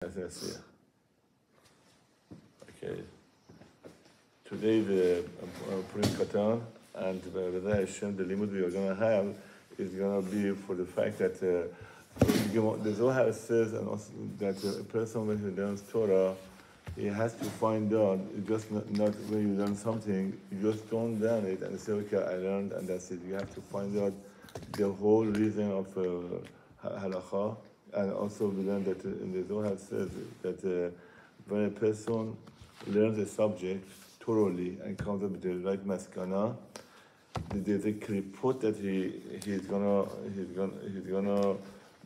Yes. Okay. Today the putting Katan and the Hashem, the limit we are going to have is going to be for the fact that the Zohar says and also that a person when he learns Torah, he has to find out. It's just not when you learn something, you just don't learn it and say, okay, I learned and that's it. You have to find out the whole reason of halakha. And also we learned that in the Zohar says that when a person learns a subject thoroughly and comes up with the right maskana, there's a kriput that he's gonna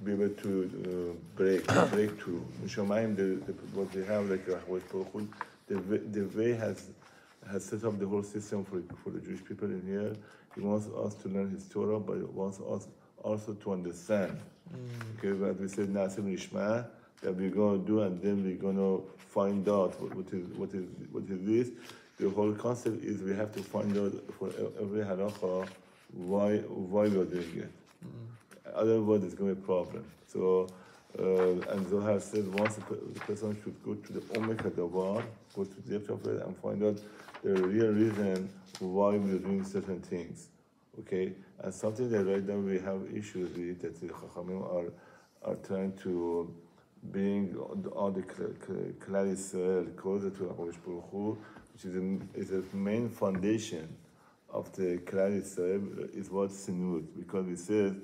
be able to break through. Mishamayim, what we have like the way has set up the whole system for the Jewish people in here. He wants us to learn his Torah, but he wants us also to understand. Okay, but we said Nasim Nishma that we're going to do, and then we're going to find out what is this. The whole concept is we have to find out for every halakha why we're doing it. Otherwise, it's going to be a problem. So, and Zohar says once the person should go to the Omek HaDavar, go to the depth of it, and find out the real reason why we're doing certain things. Okay, and something that right now we have issues with, that the Chachamim are trying to bring all the Klal Yisrael closer to HaKadosh Baruch Hu, which is the main foundation of the Klal Yisrael, is what Sinut, because we said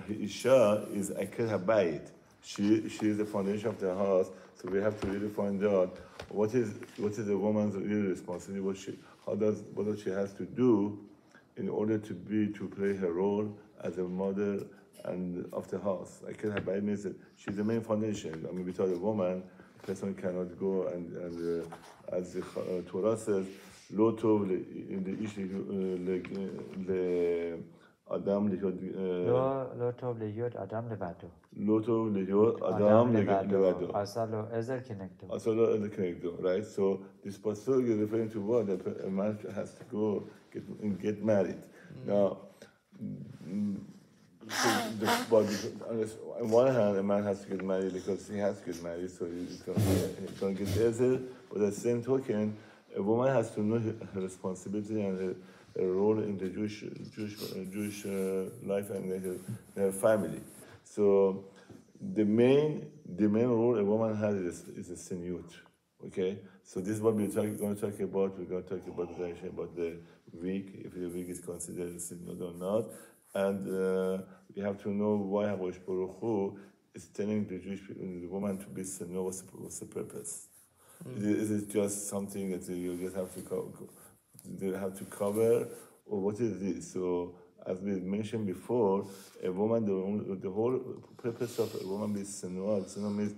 Isha is Akel HaBayit. She is the foundation of the house, so we have to really find out what is the woman's real responsibility, what she has to do in order to play her role as a mother and of the house. I can have by means that she's the main foundation. I mean, without a woman, a person cannot go and as the Torah says, "Lo tov Adam לא טוב להיות אדם לבדו. לא טוב להיות אדם לבדו. עשה לו עזר כנגדו. עשה לו עזר כנגדו, right? So this pasuk is referring to what? That a man has to go get married. Now, but on one hand, a man has to get married because he has to get married, so he's going to get ezer. But at the same token, a woman has to know her responsibility and her role in the Jewish life and her family. So the main role a woman has is a sinut. Okay, so this is what we're going to talk about. We're going to talk about the wig, if the wig is considered a sinut or not, and we have to know why HaKadosh Baruch Hu is telling the Jewish people, the woman to be sinut. What's the purpose? Is it just something that you just have to cover, or what is this? So, as we mentioned before, a woman, the whole purpose of a woman is sinua. Sinua means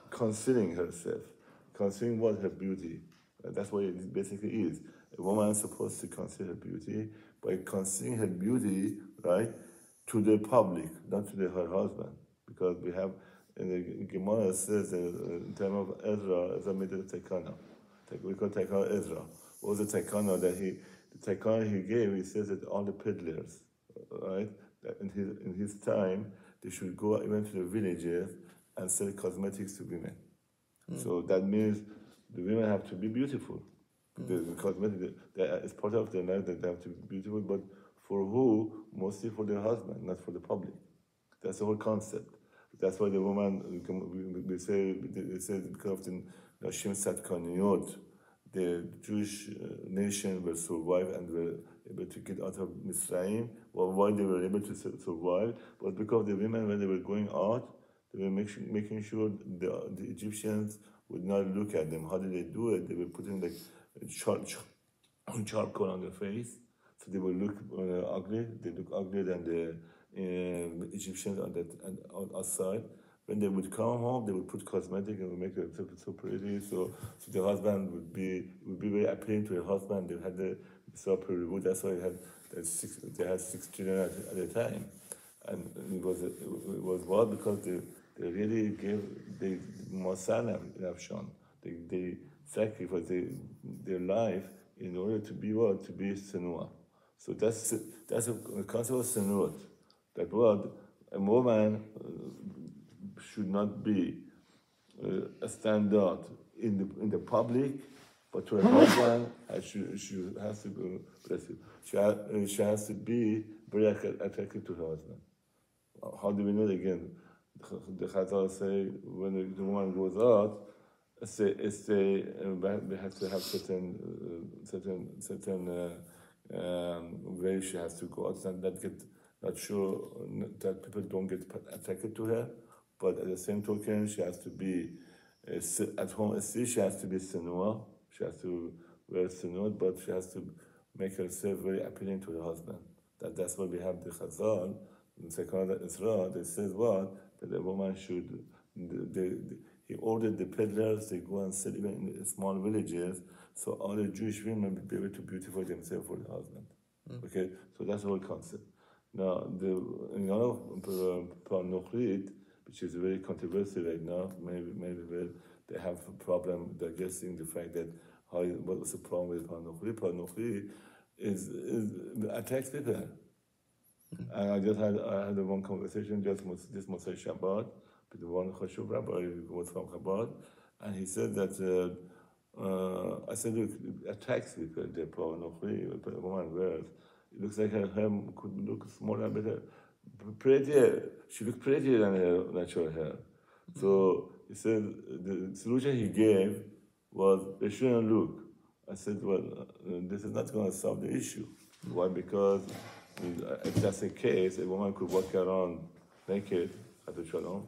concealing herself, concealing what her beauty. That's what it basically is. A woman is supposed to conceal her beauty by concealing her beauty, right, to the public, not to her husband, because we have. And the Gemara says that in time of Ezra made a tekana. We call tekana Ezra. What was the tekana that the tekana he gave? He says that all the peddlers, right, that in his time, they should go even to the villages and sell cosmetics to women. So that means the women have to be beautiful. The cosmetics is part of their life that they have to be beautiful, but for who? Mostly for their husband, not for the public. That's the whole concept. That's why the woman, they say because of the Nashim Satkaniyot, the Jewish nation will survive and were able to get out of Mitzrayim. Well, why they were able to survive was because the women, when they were going out, they were making sure the Egyptians would not look at them. How did they do it? They were putting like charcoal on their face, so they would look ugly. They look uglier than the Egyptians on outside. When they would come home, they would put cosmetic and would make it so pretty. So the husband would be very appealing to the husband. They had the so pretty wood. That's why they had six children at a time, and it was well because they really gave the Masana Nafshan. They sacrificed their life in order to be what? To be Senua. So that's a concept of Senuat. That what a woman should not be standard in the public, but to her husband, she has to be, bless you, she has to be very attractive to her husband. How do we know it again? The Chazal say when the woman goes out, we have to have certain way she has to go out, and not sure that people don't get attracted to her. But at the same token, she has to be at home. She has to be senua. She has to wear senua, but she has to make herself very appealing to her husband. That's why we have the Chazal in Second Israel. They says what that the woman should. He ordered the peddlers to go and sell even in small villages, so all the Jewish women will be able to beautify themselves for the husband. Okay, so that's the whole concept. Now, in Nochrit, which is very controversial right now, maybe they have a problem digesting the fact that what was the problem with Nochrit? Nochrit is attacks people. And I had one conversation just this Mosai Shabbat with one Chashuv rabbi who was from Chabad, and he said that I said, look, attacks people, the Nochri, a woman wears. It looks like her hair could look smaller, better, prettier. She looked prettier than her natural hair. So he said the solution he gave was they shouldn't look. I said, well, this is not going to solve the issue. Why? Because if that's the case, a woman could walk around naked at the shalom,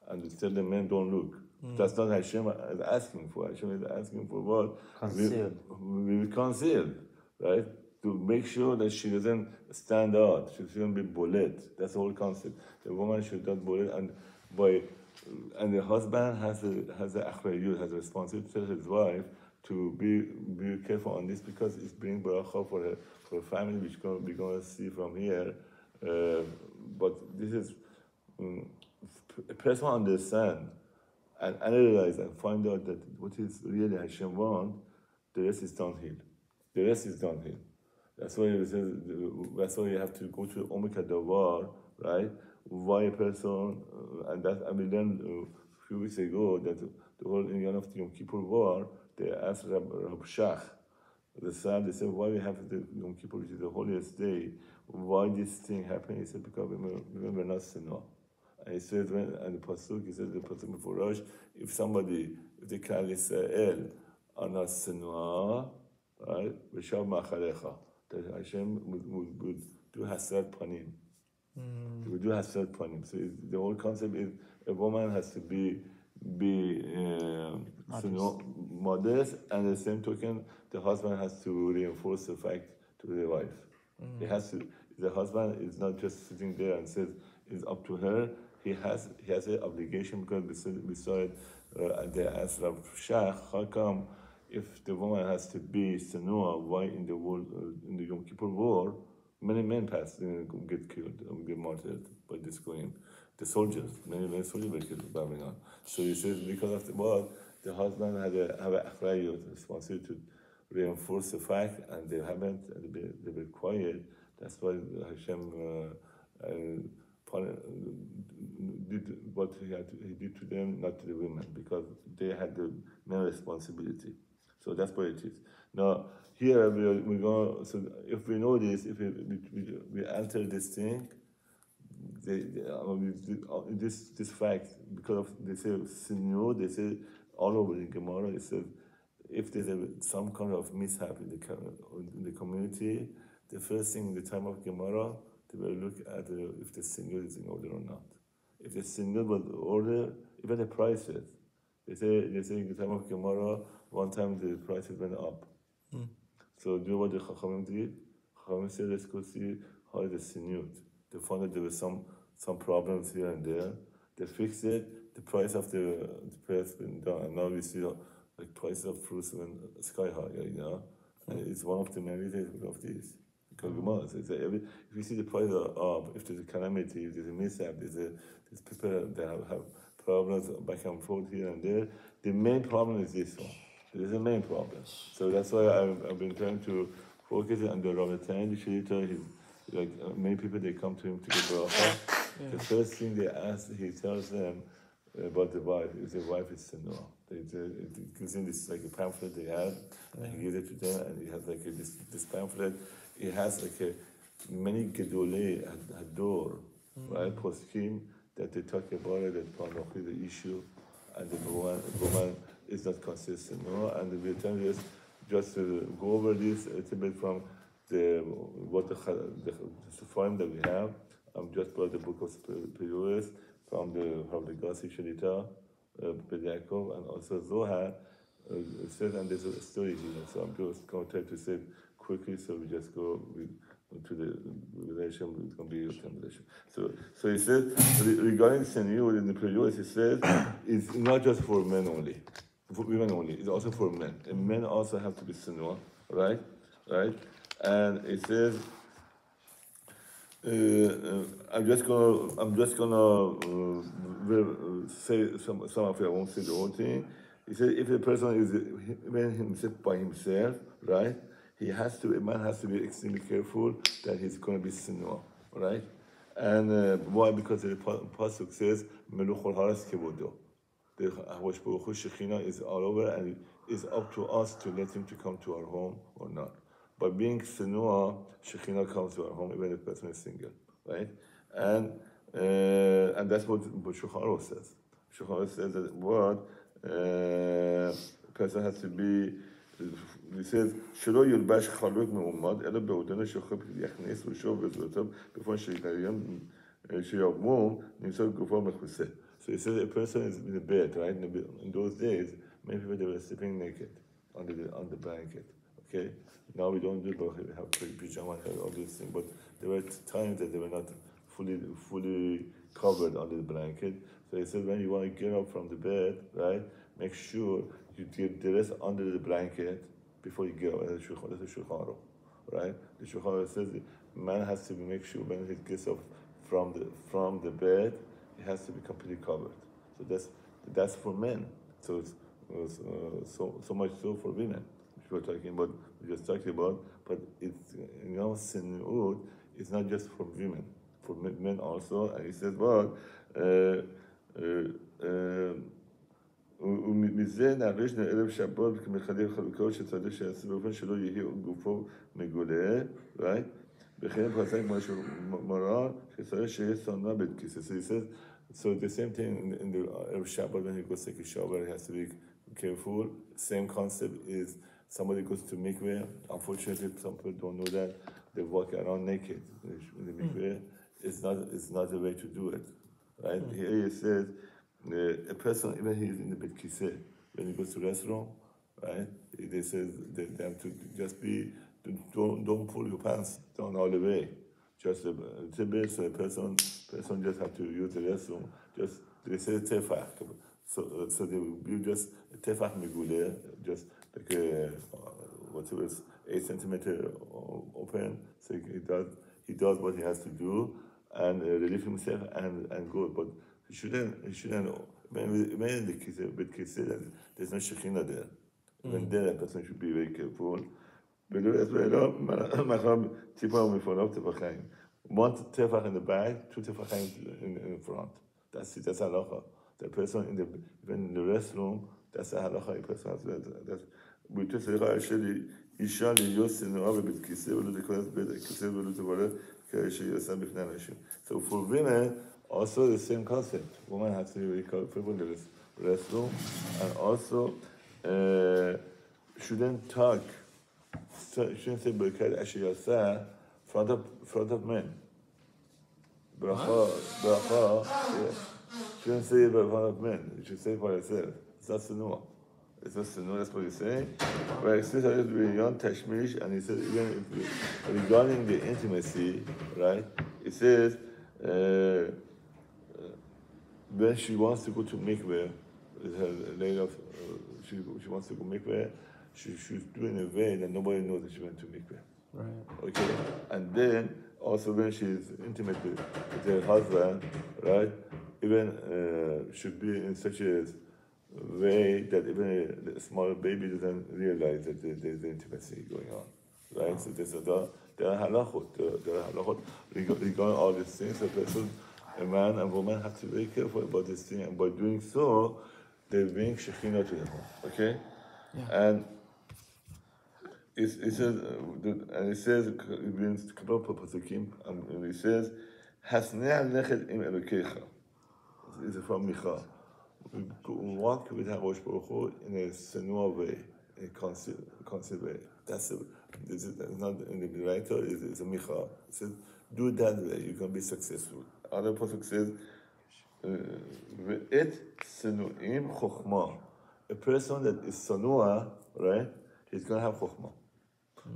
and tell the men don't look. That's not Hashem is asking for. Hashem is asking for what? Concealed. We concealed, right? To make sure that she doesn't stand out. She shouldn't be bullied. That's the whole concept. The woman should not bully, and the husband has the achrayut, has a responsibility to his wife to be careful on this, because it's bringing bracha for a family, which we're going to see from here. But this is a person understand and analyze and find out that what is really Hashem want, the rest is downhill. The rest is downhill. That's why you have to go to Omika Davar, right? Why a person, and we learned a few weeks ago that the whole Indian of the Yom Kippur War, they asked Rab Shach, they said, why we have the Yom Kippur, which is the holiest day, why this thing happened? He said, because we're not sinner. And he said, and the Pasuk, he said, the Pasuk before Rosh, if the Klal Yisrael are not sinner, right, V'shav ma'achalecha, that Hashem would do hasad panim. He would do hasad panim. So the whole concept is a woman has to be modest, and at the same token, the husband has to reinforce the fact to the wife. He has to. The husband is not just sitting there and says it's up to her. He has an obligation, because we saw it. They asked Rav Shach, how come if the woman has to be senua, why in the Yom Kippur War, many men passed and get killed, get martyred by this going. The soldiers, many soldiers were killed in Babylon. So he says because of the war, the husband have a responsibility to reinforce the fact, and they haven't. They were quiet. That's why Hashem did what he did to them, not to the women, because they had the main responsibility. So that's what it is. Now here we're going. So if we know this, if we enter this thing. This fact, because of they say sinyo, they say all over the Gemara, they say if there's some kind of mishap in the community, the first thing in the time of Gemara, they will look at if the sinyo is in order or not. If the sinyo was in order, even the prices, they say in the time of Gemara, one time the prices went up. So do you know what the Chachamim did? Chachamim said, let's go see how is the sinyo. They found that there were some problems here and there. They fixed it. The price of the price went down, and now we see like prices of fruits went sky high. And it's one of the main reasons of this. Because if you see the prices are up, if there's a calamity, if there's a mishap, there's people that have problems back and forth here and there. The main problem is this one. There's a main problem. So that's why I've been trying to focus on the Rabbi the Sheitel. Like many people, they come to him to get bracha. The first thing they ask, he tells them, about the wife. If the wife is senua, it gives him this like a pamphlet they had, and he gives it to them, and he has like this pamphlet. It has like many gedolei hador, right? Poskim that they talk about it, that Panochi the issue, and the woman is not consistent, no? And the return is just to go over this a little bit from the form that we have. Just brought the book of Periods from the Gasi Sheitel, Yaakov, and also Zohar. It says, and there's a story here, so I'm just going to try to say it quickly, so we just go to the relation, it's going to be a conversation. So he says, regarding Senior in the Periods, he says, it's not just for men only, for women only, it's also for men. And men also have to be Senior, right? And it says, I'm just gonna say some of it. I won't say the whole thing. He said, if a person is himself by himself, right? A man has to be extremely careful that he's going to be sinua, right? And why? Because the pasuk says, "Meluchol haras kevodo." The Shekhinah is all over, and it's up to us to let him to come to our home or not. By being sinua, Shekhinah comes to our home, even if the person is single, right? And that's what Shulchan says. Shulchan says that what person has to be. He says, "Shelo yulbash chaluk me'umad, ela be'odana shechop yachnis v'shov v'zotav before shekayim sheyavmum nimsal gufo mechuseh." So he says a person is in the bed, right? In those days, many people they were sleeping naked on the blanket. Okay, now we don't do it, but we have pajama and all these things. But there were times that they were not fully covered under the blanket. So he said, when you want to get up from the bed, right, make sure you get the rest under the blanket before you get up. That's the Shulchan Aruch, right? The Shulchan Aruch says the man has to make sure when he gets up from the bed, he has to be completely covered. So that's for men. So it's so much so for women, which we're just talking about. But it's sinut. It's not just for women, for men also. And he says, well. ומזה נערש ערב שבת כמחלל חלוקות שצריך שיעשה באופן שלא יהיה גופו מגולה, right? וכן פרסק מורה שצריך שיהיה שונא בית כיסא. So he says, so the same thing in the Erev Shabbat when he goes to take a shower, he has to be careful. Same concept is somebody goes to mikveh. Unfortunately, some people don't know that they walk around naked in the mikveh. It's not the way to do it, right? Here he says. A person, even he's in the bed kiseh, when he goes to the restroom, right? They say they have to just don't pull your pants down all the way. Just a bit, so a person just have to use the restroom. Just they say tefach, so they will be just a tefach meguleh, just like whatever 8 centimeter open. So he does what he has to do and relieve himself and go, but. He shouldn't. When in the kiseh, there's no Shekhinah there. Even there, a person should be very careful. One tefach in the back, 2 tefachim in front. That's it. That's halacha. The person even in the restroom, that's a halacha. A person has that. We just say, "Isha liyos sinua bebet kiseh v'lo dekoras bet kiseh v'lo tevareh k'isha yosam b'fnei anashim." So for women. Also the same concept. Woman has to be very careful in the restroom, and also shouldn't say "Berkat Ashiyasa" front of men. Bracha, shouldn't say it in front of men. You should say it for yourself. It's not sinua. It's not sinua. That's what he's saying. But it says beyond tashmish, and he says even regarding the intimacy, right? It says. When she wants to go to mikveh, she wants to go mikveh, she should do it in a way that nobody knows that she went to mikveh. Right. Okay. And then also when she's intimate with her husband, right? Even should be in such a way that even a small baby doesn't realize that there's intimacy going on, right? Wow. So there are halachot regarding all these things. The person a man and woman have to be very careful about this thing, and by doing so, they bring Shekhinah to the home. Okay, and it says, and it says, it brings a couple of pasukim, and it says, "Hasnei nechet im elokecha." It's from Micha. Walk with HaKadosh Baruch Hu in a senua way, in a concealed way. This is not in the writer, it's a Micha. It says, do it that way, you can be successful. Other pasuk says, "Et senuim chokhmah." A person that is sanua, right, he's going to have chokhmah.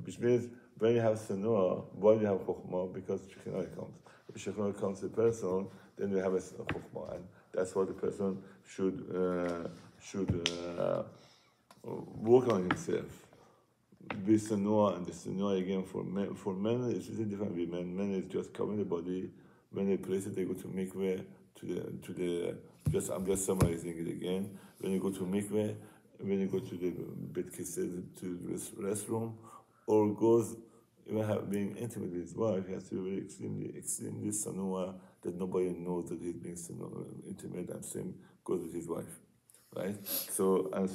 Which means when you have senua, why do you have chokhmah? Because Shekhinah comes. If Shekhinah comes to the person, then you have a chokhmah, and that's what the person should work on himself. Be senua, and the senua again for men. For men, it's different with men. Men is just covering the body. When they place it, they go to mikveh. I'm just summarizing it again. When you go to mikveh, when you go to the bet kised, to the restroom, or goes even being intimate with his wife, he has to be extremely sanua, that nobody knows that he's being intimate, and same goes with his wife, right? So and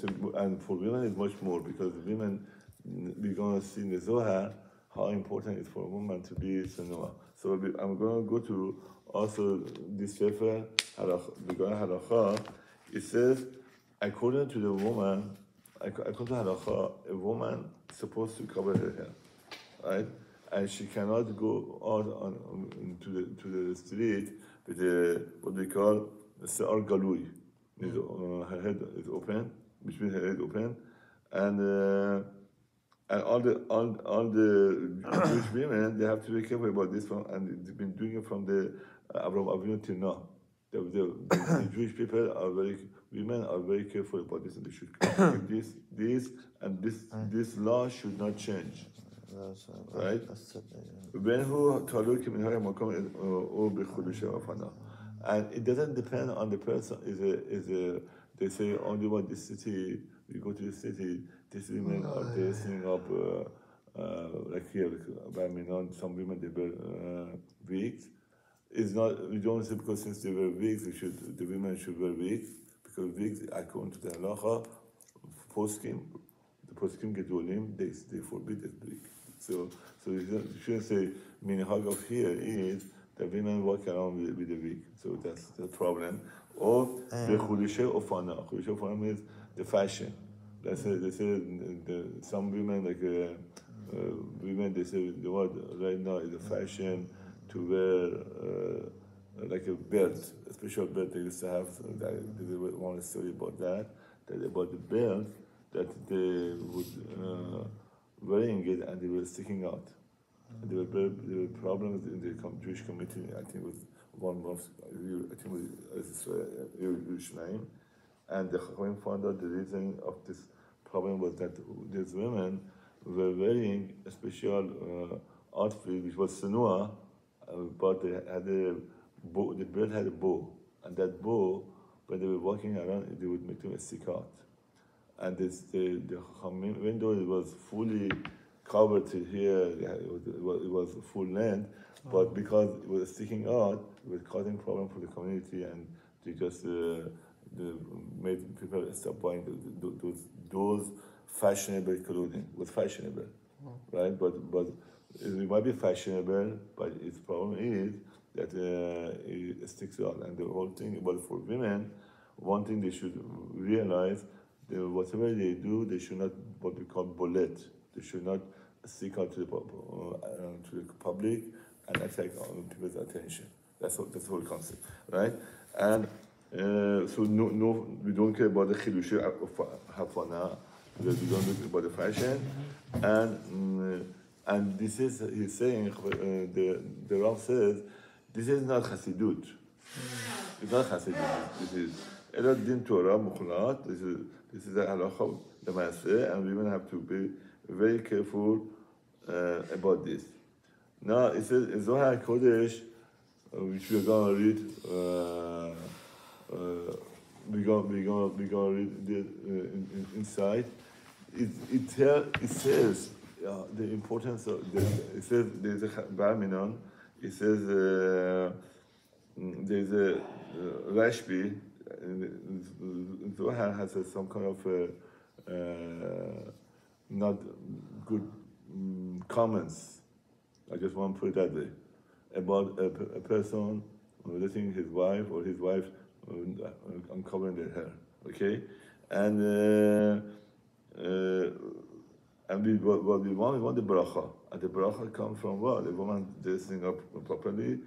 for women it's much more, because women, we're going to see in the Zohar how important it is for a woman to be sanua. So I'm going to go to also this sefer Halacha. It says, according to the woman, according to Halacha, a woman is supposed to cover her hair, right? And she cannot go out to the street with what we call Se'ar Galui. Her head is open, which means her head open, and all the Jewish women, they have to be careful about this one, and they've been doing it from the Abraham Avinu till now. The Jewish people women are very careful about this, and they should this law should not change. Right? And it doesn't depend on the person. They say only what the city, we go to the city, these women are dressing up like here, some women they wear wigs. It's not, we don't say because since they wear wigs, the women should wear wigs, because wigs, according to the halacha, the poskim gedolim, they forbid that wig. So you shouldn't say, minhag of here is that women walk around with a wig. So that's the problem. Or the chulishe ofana. Chulishe ofana means the fashion. They say some women, like women, they say the word right now is the fashion to wear like a belt, a special belt they used to have. So they want to story about that about the belt that they would wearing it, and they were sticking out. And there were problems in the Jewish community. I think it was one of, I think it was Yerushalayim, and the Chachamim found out the reason of this problem was that these women were wearing a special outfit which was senua, but they had the belt had a bow, and that bow, when they were walking around, they would make them stick out. And the Chachamim, even though it was fully covered to here, it was full length, but because it was sticking out, it was causing problem for the community, and they just made people stop buying those fashionable clothing. It was fashionable, right? But it might be fashionable, but its problem is that it sticks out. And the whole thing about for women, one thing they should realize, whatever they do, they should not what we call bolet. They should not stick out to the public and attract people's attention. That's the whole concept, right? And so no, we don't care about the chilushe hafana. We don't look about the fashion, and this is, he's saying, the Rav says, this is not Hasidut. It's not Hasidut. This is Elad Din Torah Mukhlat. This is a halacha l'maaseh, and women have to be very careful about this. Now it says in Zohar Kodesh, which we're going to read. We're gonna read it inside. It says the importance of it says there's a Barminon. It says there's a Rashbi, Zohar has some kind of not good comments. I just want to put it that way about a person letting his wife or his wife uncovering their hair. Okay, and what we want the bracha, and the bracha comes from what? The woman dressing up properly,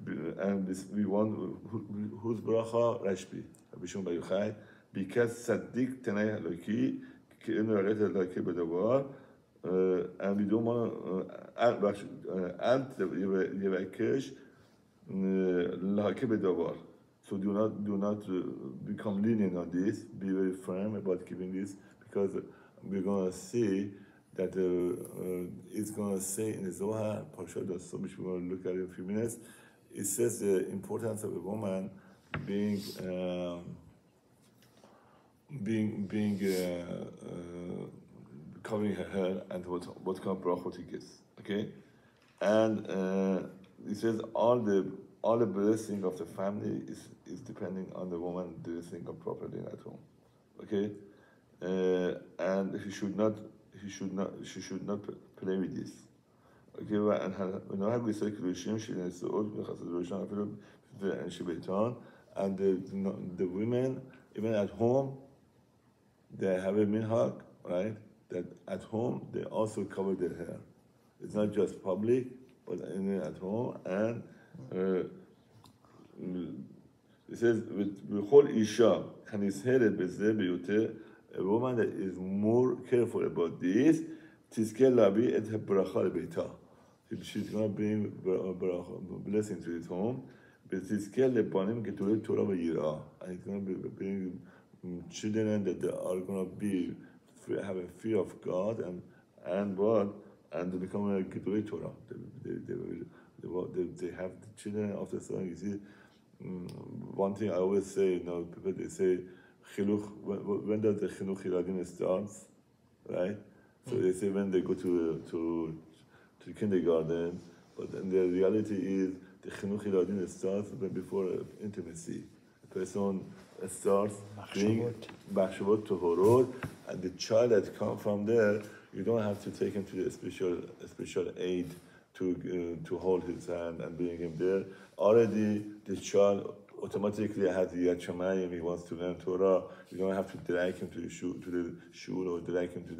and we want whose bracha? Rashbi, Abishon Bayuchai, because Saddik Tenei Haloki, Ke'enu Aret Haloki Bedavar, and we don't want to add the Yevakesh Lahaki Bedavar. So do not become lenient on this. Be very firm about keeping this, because we're going to see that it's going to say in the Zohar, Parshat so which we're going to look at in a few minutes. It says the importance of a woman being covering her hair and what kind of brachot he gets. Okay, and it says all the blessing of the family is depending on the woman dressing up properly at home. Okay, and she should not play with this. Okay, and the women even at home they have a minhag, right? That at home they also cover their hair. It's not just public, but at home. And it says with whole isha can his hair a woman that is more careful about this, she's going to bring blessing to his home, but she's going to bring children that they are going to have a fear of God and they become a Gedolei Torah. They have the children of the son. You see, one thing I always say, people they say, chinuch, when does the chinuch hiladim starts, right? So they say when they go to kindergarten, but then the reality is the chinuch hiladim starts before intimacy. The person starts being machshavot tohorot, and the child that comes from there, you don't have to take him to a special aid to hold his hand and bring him there. Already, the child automatically has the Yad Shamayim. He wants to learn Torah. You don't have to drag him to the shul or drag him to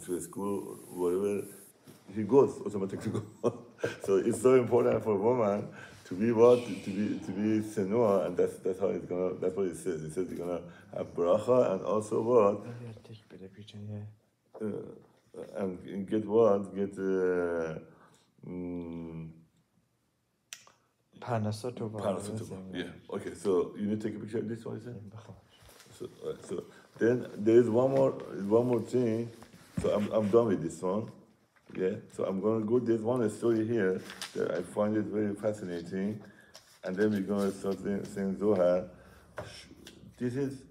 the school, whatever. He goes automatically. So it's so important for a woman to be senua, and that's how it's gonna. That's what it says. It says you're gonna have bracha and also what? And get what? Get Panasotova. Yeah. Okay. So you need to take a picture of this one, is it? So then there is one more thing. So I'm done with this one. Yeah. So I'm gonna go. There's one story here that I find it very fascinating, and then we're gonna start saying Zohar. This is.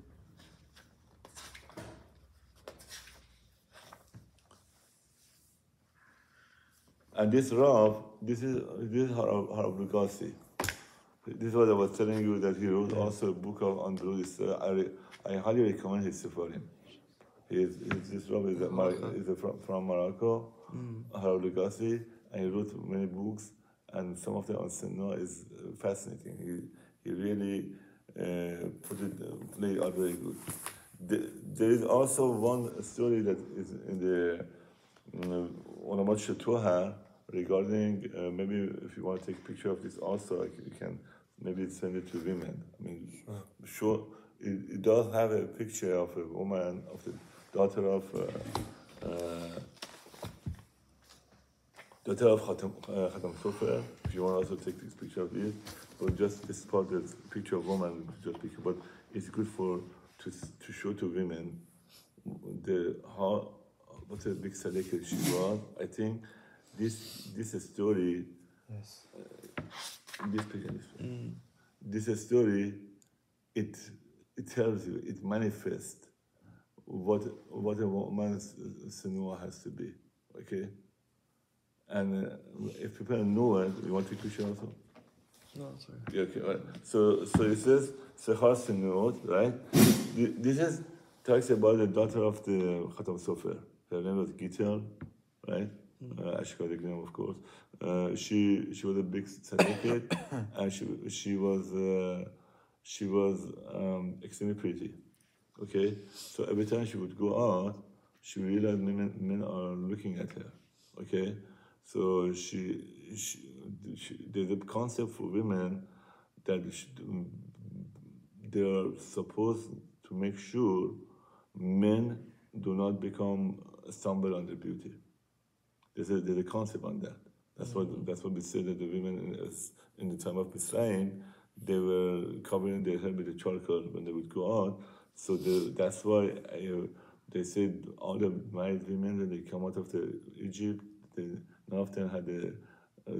And this Rav, this is Harav Lugasi. This is what I was telling you, that he wrote also a book on Druidis. I highly recommend his Sefarim. This Rav is from Morocco, Harav Lugasi, and he wrote many books, and some of them on Senua is fascinating. He really played out very good. There is also one story that is in the Olamat Shetoha regarding, maybe if you want to take a picture of this also, you can maybe send it to women. I mean, sure, it does have a picture of a woman, of the daughter of Khatam Sofer. If you want to also take this picture of it, or just this part, the picture of woman, just picture, but it's good to show to women what a big tzaddiket she was. I think this story, Yes. This story, it tells you, it manifests what a woman's senua has to be. Okay, and if people know it, you want to take a picture also. No, sorry. Yeah, okay, right. So it says Zohar Sinod, right? This is talks about the daughter of the Khatam Sofer. Her name was Gitel, right? Ashkari name, of course. She was a big tzaddiket, and she was extremely pretty. Okay, so every time she would go out, she realized men are looking at her. Okay, so there's a concept for women that they are supposed to make sure men do not become stumble on their beauty. There's a concept on that. That's what we say that the women in the time of Mitzrayim, they were covering their head with a charcoal when they would go out. So that's why they said all the married women when they come out of Egypt, none of them had a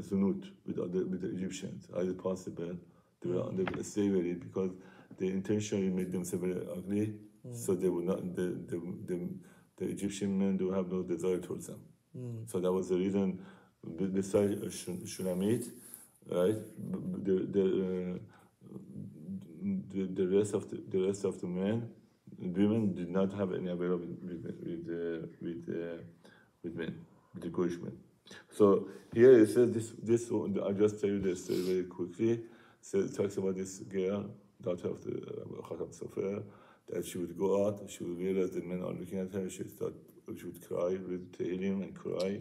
zunut with the Egyptians. How is it possible? They were under slavery because they intentionally made themselves very ugly, so they would not. The Egyptian men do have no desire towards them. So that was the reason. Besides Shulamit, right? The rest of the men, women did not have any affair with men, with the Jewish men. So here it says this. I'll just tell you the story very quickly. So it talks about this girl, daughter of the Khatam Sofer, that she would go out, she would realize the men are looking at her, she would cry with Tehillim and cry.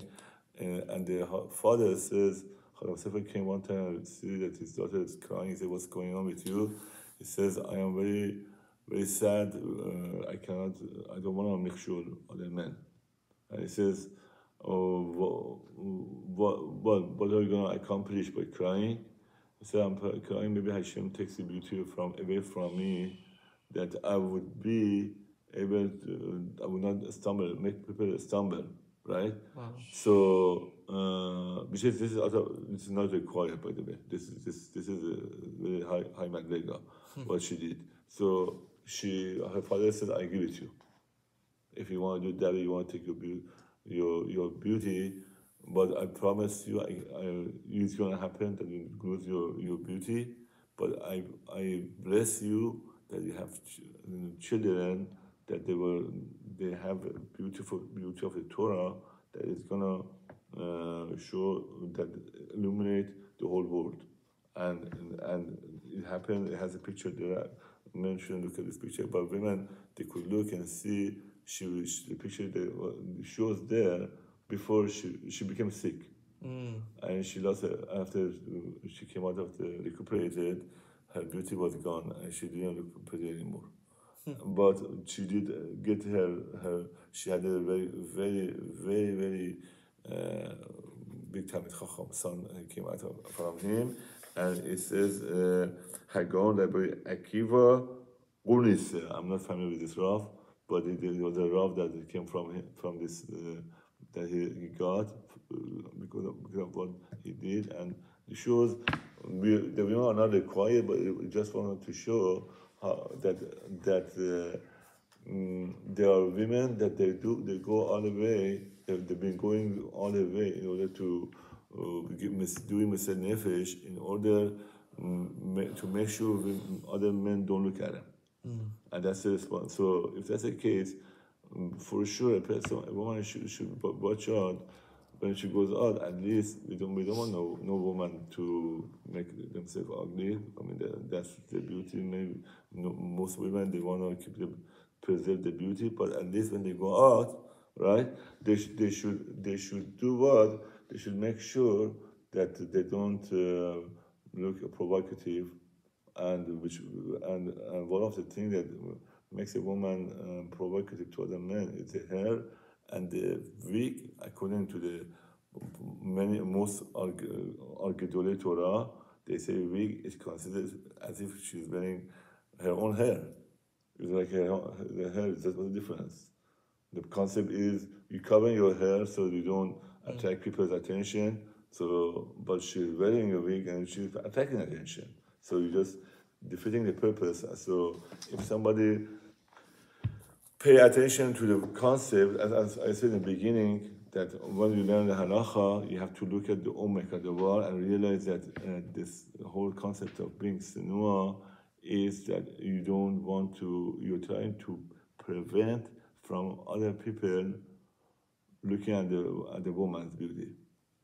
And the father says, Khatam Sofer came one time and see that his daughter is crying. He said, "What's going on with you?" He says, "I am very, very sad. I don't want to make sure other men." And he says, "Oh, what are you going to accomplish by crying?" He said, "I'm crying. Maybe Hashem takes the beauty away from me, that I would be able to, I would not stumble, make people stumble, right?" Wow. So, because this is not required, by the way. This is a very high madrega, what she did. So her father said, "I give it to you. If you want to do that, you want to take your beauty, but I promise you, it's going to happen that you lose your beauty. But I bless you that you have children, that they have a beautiful beauty of the Torah that is going to show, that illuminate the whole world." And it happened. It has a picture there. Men shouldn't look at this picture, but women, they could look and see the picture that she was there before she became sick. And she lost it after she came out of the recuperated. Her beauty was gone, and she didn't look pretty anymore. But she did get she had a very, very, very, very big Talmid Chacham son came out from him, and it says Hagon Rabbi Akiva Gurnis. I'm not familiar with this Rav, but it was a Rav that came from this that he got because of what he did, and it shows the women are not required, but we just wanted to show that there are women that they go all the way. They've been going all the way in order to doing Mesed Nefesh in order to make sure other men don't look at them. And that's the response. So if that's the case, for sure, a woman should watch out when she goes out. At least we don't want no woman to make themselves ugly. I mean, that's the beauty. Maybe most women, they want to preserve the beauty, but at least when they go out, right, they should do what? They should make sure that they don't look provocative, and one of the things that makes a woman provocative to other men is the hair and the wig. According to the most Gedolei Torah, they say wig is considered as if she's wearing her own hair. It's like the hair is just the difference. The concept is you cover your hair so you don't attract people's attention. So, but she's wearing a wig and she's attracting attention. So you're just defeating the purpose. So if somebody pay attention to the concept, as I said in the beginning, that when you learn the halacha, you have to look at the omek of the wall and realize that this whole concept of being senua is that you're trying to prevent from other people looking at the woman's beauty,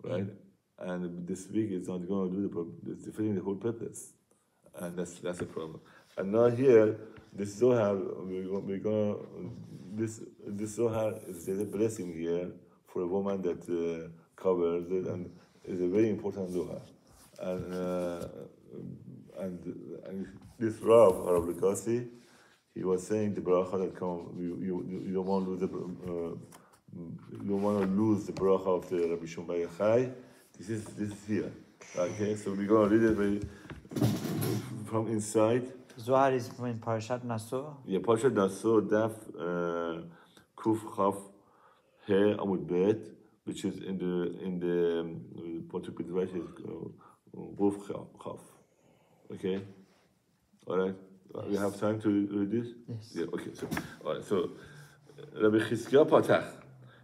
right? And this wig is not going to do it's defeating the whole purpose, and that's a problem. And now here, this Zohar, this Zohar there's a blessing here for a woman that covers it, and it's a very important Zohar. And this Rav Lukasi, he was saying the bracha that you don't want to lose you don't want to lose the bracha of the Rabbi Shimon Bar Yochai. This is here. Okay, so we're going to read it from inside. Zohar is in Parashat Naso. Yeah, Parashat Naso, Daf Kuf Chaf He Amud Bet, which is in the Portuguese version Wuf Chaf. Okay, all right. We have time to read this. Yes. Yeah. Okay. So, all right. So, Rabbi Chizkiah Patach,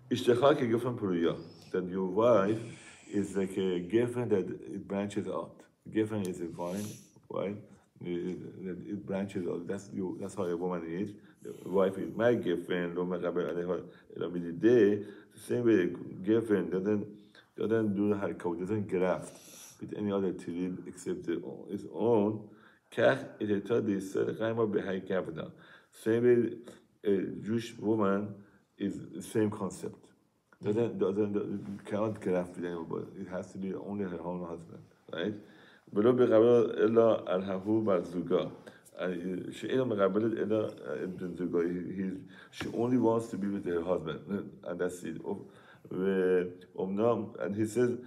Ishtecha Kegefan Puruya, that your wife is like a gefen that it branches out. Gefen is a vine, right? It branches out. That's how a woman is. The wife is my gefen. The same way, gefen doesn't do harkot, doesn't graft with any other tzid except its own. Same way, a Jewish woman is the same concept. Cannot graft with anybody. It has to be only her own husband, right? ולא בקבל אלא על ההוא בת זוגה. שאינה מקבלת אלא את בן זוגה. She only wants to be with her husband, and that's it. And he says,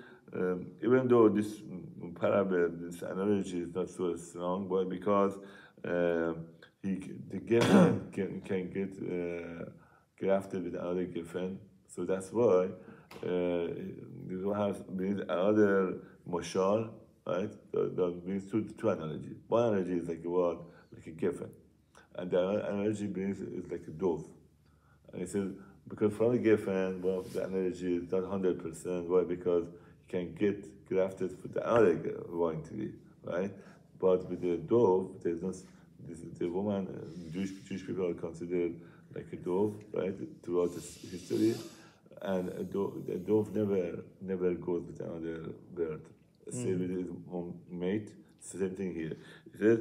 even though this parable, this analogy is not so strong, but because the geffen can get grafted with another geffen, so that's why this one has another mashal, right? That brings two analogies. One analogy is like a word, like a geffen, and the other analogy brings is like a dove. And he says, because from the geffen, well, the analogy is not 100%. Why? Because you can get grafted for the other wine tree, right? But with the dove, there's no. The woman, Jewish people are considered like a dove, right? Throughout history, and the dove never goes with another bird. Say with his own mate. Same thing here. It says,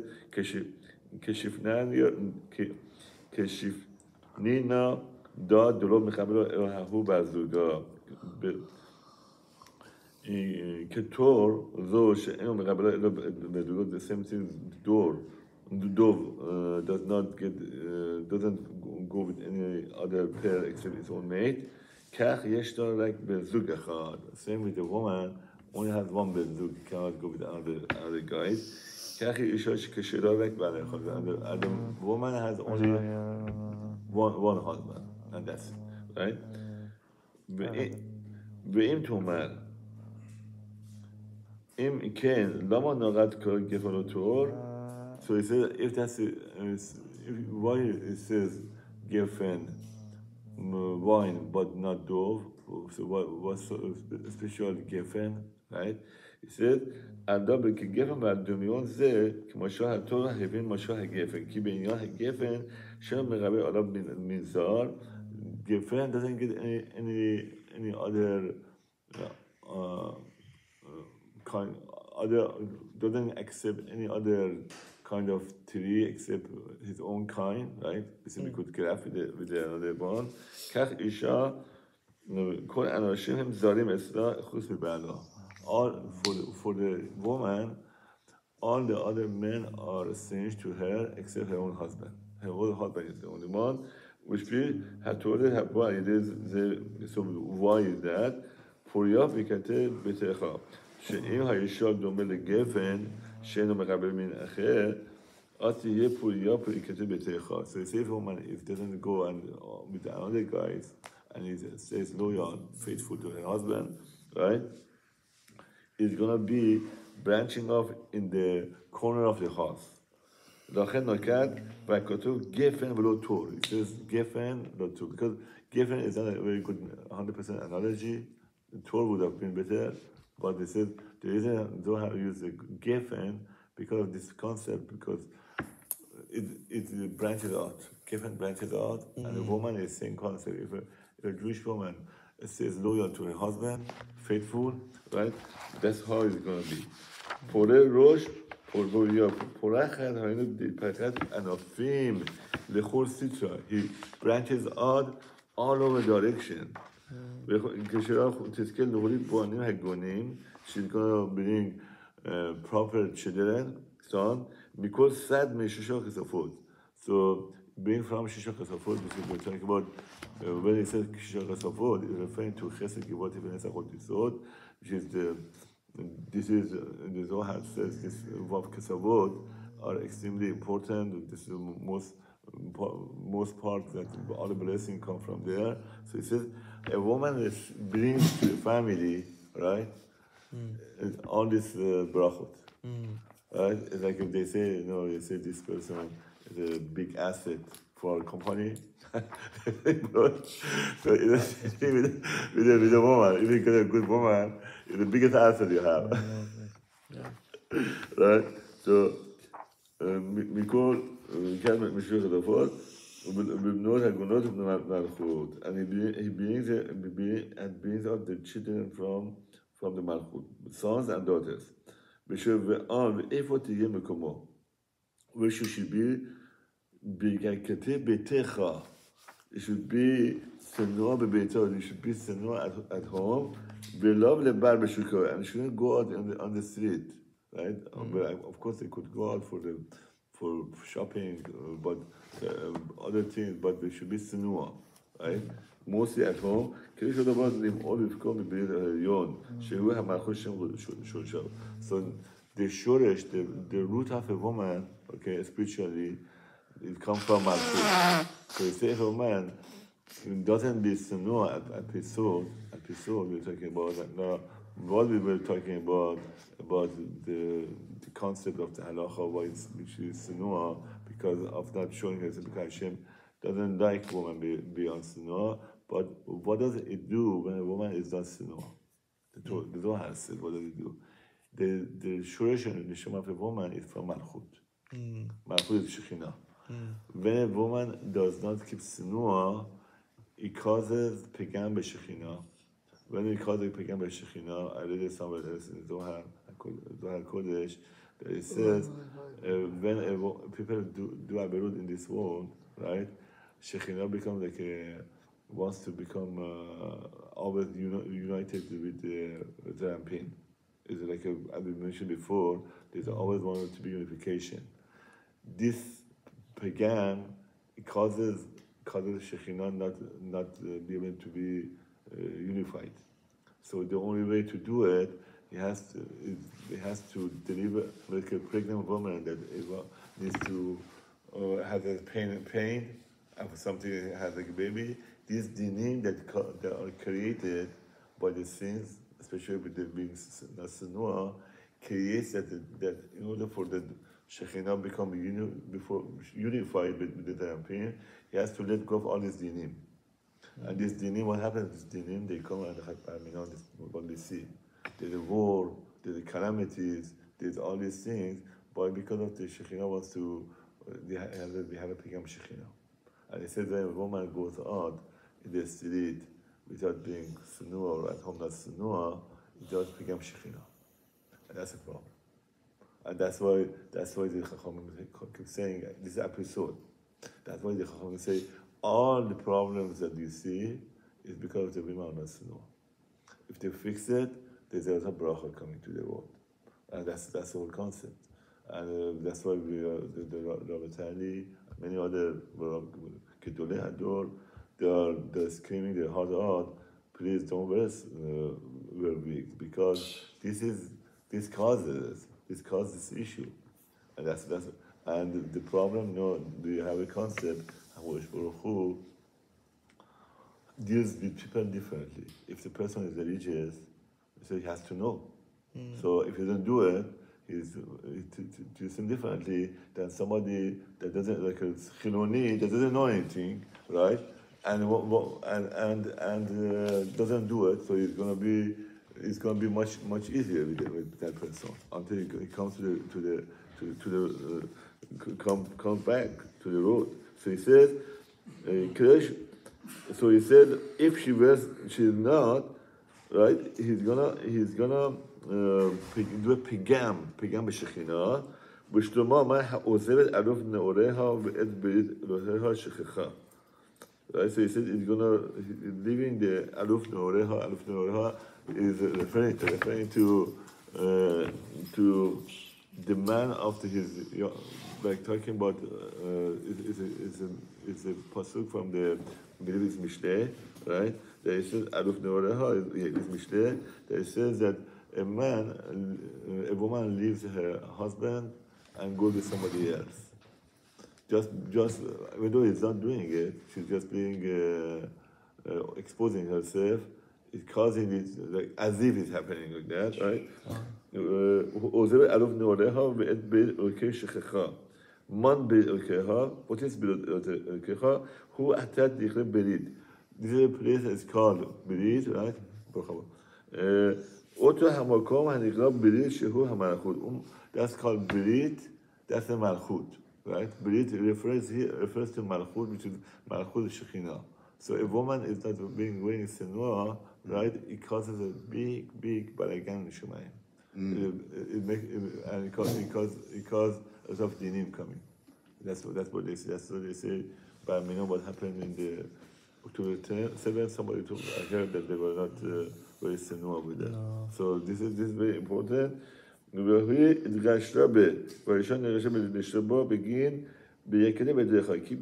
"Keshifnina da dolo mechabelo elahu bazuga." Ketor zo she'enu mechabelo elo bazuga. The same thing. The dove doesn't go with any other pair except its own mate. Kach yeshtar like bezug echad. Same with the woman. Only has one bezug, cannot go with other guys. Kach isha shekeshira like balechad. And the woman has only one husband, and that's it, right? Ve'im tomar. Im ken lama nagad kol gefano tor. So he says, if that's why it says geffen wine but not dove, so what's so special geffen, right? He says, "Adam geffen ba'adamion ze k'mashah haTorah hevin mashah hageffen ki b'inyan hageffen shem merabe alav min zar." Geffen doesn't get any other kind. Doesn't accept any other kind of tree except his own kind, right? This we could graph with another one. Kach isha kol anashim hem zarim esra chus b'ba'ala. All for the woman, all the other men are strange to her except her own husband. Her own husband is the only one. Which we have told her why it is. So why is that? For Yah v'kateh b'techa. שאם האישה דומה לגפן שאינו מקבל מן אחר, אז תהיה פוריה פריקתו ביתך. So if a woman doesn't go with the other guys and he stays loyal, faithful to her husband, right? It's gonna be branching off in the corner of the house. לכן נוקט וכתוב גפן ולא תור. It says גפן, not תור. Because גפן is not a very good 100% analogy. Tor would have been better. But they said the reason Zohar used the geffen because of this concept, because it branches out. Geffen branches out, and a woman is the same concept. If a Jewish woman stays loyal to her husband, faithful, right? That's how it's going to be. פורה ראש, פורה אחת, היינו פרקת ענפים לכל סיטרה. He branches out all over direction. כשרה תזכה להוליד בנים הגונים, she's going to bring proper children, son, מכל סד משישה כספות. So, being from שישה כספות, we're talking about, when it says שישה כספות, it's referring to חסד גבוה תפנס הכל תסוד, which is this is, the Zohar says, this Vav Kesavot are extremely important. This is the most part that all the blessings come from there. So it says, a woman is brings to the family, right? All this brachot, right? It's like if they say, they say this person is a big asset for a company. So with a woman, if you get a good woman, it's the biggest asset you have. Right? So, מכל כן משוך הדפות, ובבנות הגונות ובנות מלכות. And he brings out the children from the מלכות, sons and daughters. ואיפה תהיה מקומו? Where should she be? בגלקתי ביתך. It should be senua bebeito. It should be senua at home. Beloved lebar b'shuko, and shouldn't go out on the street, right? Of course, they could go out for shopping, but other things. But they should be senua, right? Mostly at home. So the shoresh, the root of a woman, okay, spiritually, it comes from malchut. So if a woman doesn't be senua at pisod, we're talking about that now. What we were talking about the concept of the halacha, which is senua, because of not showing herself, because Hashem doesn't like woman be on senua. But what does it do when a woman is not senua? The Zohar says, what does it do? The shoresh and the neshama of a woman is from malchut. Malchut is shekhinah. When a woman does not keep senua, it causes pegam b'shekhinah. When it causes pegam b'shekhinah, I read it somewhere else in Zohar Kodesh, that it says when people do averut in this world, right? Shekhinah becomes like wants to become always united with the Rampin. It's like as we mentioned before, there's always wanted to be unification. This pagam, it causes Shekhinah not be able to be unified. So the only way to do it, it has to deliver like a pregnant woman that needs to have a pain of something that has like a baby. These dinim that are created by the sins, especially with the being senua, creates that in order for the Shekhinah become unified with the Terampin, he has to let go of all these dinim. And this dinim, what happens with this dinim? They come and what we see. There's a war, there's the calamities, there's all these things, but because of the Shekhinah wants to, we have a Pigam Shekhinah. And he says when a woman goes out in the street without being senua or at home not senua, it does become shekhinah, and that's a problem. And that's why the Chachamim keep saying this is episode. That's why the Chachamim say all the problems that you see is because the women are not senua. If they fix it, there's a bracha coming to the world, and that's the whole concept. And that's why the Rabbi Tali, many other Gedolei Hador, they're screaming their heart out, please don't wear wigs, because this causes this issue. And and the problem, do you have a concept, Hakadosh Baruch Hu deals with people differently. If the person is religious, so he has to know. So if he doesn't do it, treats him differently than somebody that doesn't, like a chiloni, that doesn't know anything, right? And doesn't do it, so it's gonna be much easier with that person until it comes comes back to the road. So he says, so he said, if she's not, right? He's gonna do a pigam b'shechina, b'shloma ma ha'ozevet aluf neoreha ve'et berit roheha shechecha. Right, so he said he's leaving the aluf neoreha. Aluf neoreha is referring to the man after his, like talking about it's a pasuk from the, I believe it's Mishlei, right? That it says aluf neoreha is Mishlei. That it says that a woman leaves her husband and goes with somebody else. Just even though he's not doing it, she's just being exposing herself. It's causing it like as if it's happening like that, right? What is berit? Who atat dichle berit? This is a place that's called berit, right? Oto hamakom hanikra berit shehu hamalchut. That's called berit. That's the malchut. Right? Berit refers to Malchut, which is Malchut Shekhinah. So a woman is not wearing senua, right? It causes a big balagan in Shemayim. And it causes a lot of dinim coming. That's what they say. That's what they say. But I know what happened in the October 7th. Somebody I heard that they were not very senua with that. No. So this is very important. והיא התגשרה והראשון נרשם נשרבו בגין ביקדי בדרך כי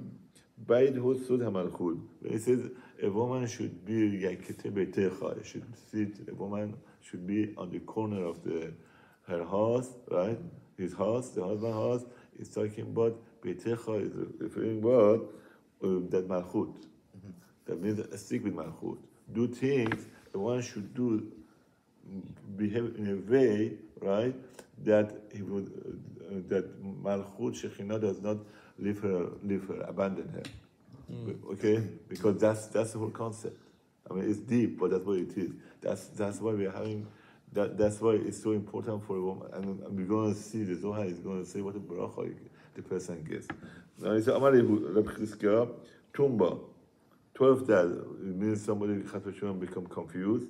בית הוא סוד המלכות. It says a woman should be יקדי בדרך. A woman should be on the corner of her house, right? His house, the husband's house, is talking about בדרך, is referring about that malchut. That means stick with malchut. Do things a woman should do, behave in a way, right, that he would that Malchut Shekhinah does not leave her, abandon her. Okay, because that's the whole concept. I mean, it's deep, but that's what it is. That's why we're having that. That's why it's so important for a woman. And we're going to see the Zohar is going to say what a bracha the person gets. Now it's Amar Reb Chizkiah Tumba. 12 days. It means somebody become confused.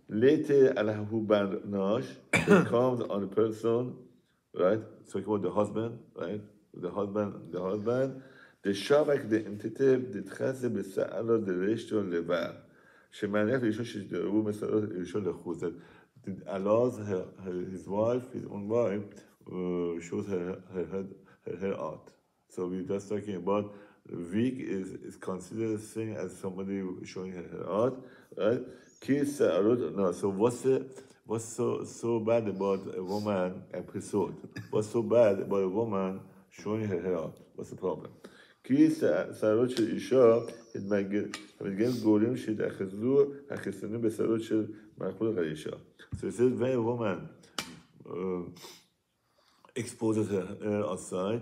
Later, Allahu Ban Nash comes on the person, right? So about the husband, right? The husband. The Shavak, the entity, the Tchase, Besa'ala, the Reshto, Levar. Shemanech, the Yishon, she's the room, Yishon, the Chuz. That allows his own wife, shows her hair out. So we're just talking about wig is considered seen as somebody showing her hair out, right? No, so what's so bad about a woman episode? What's so bad about a woman showing her hair out? What's the problem? So it says when a woman exposes her hair outside,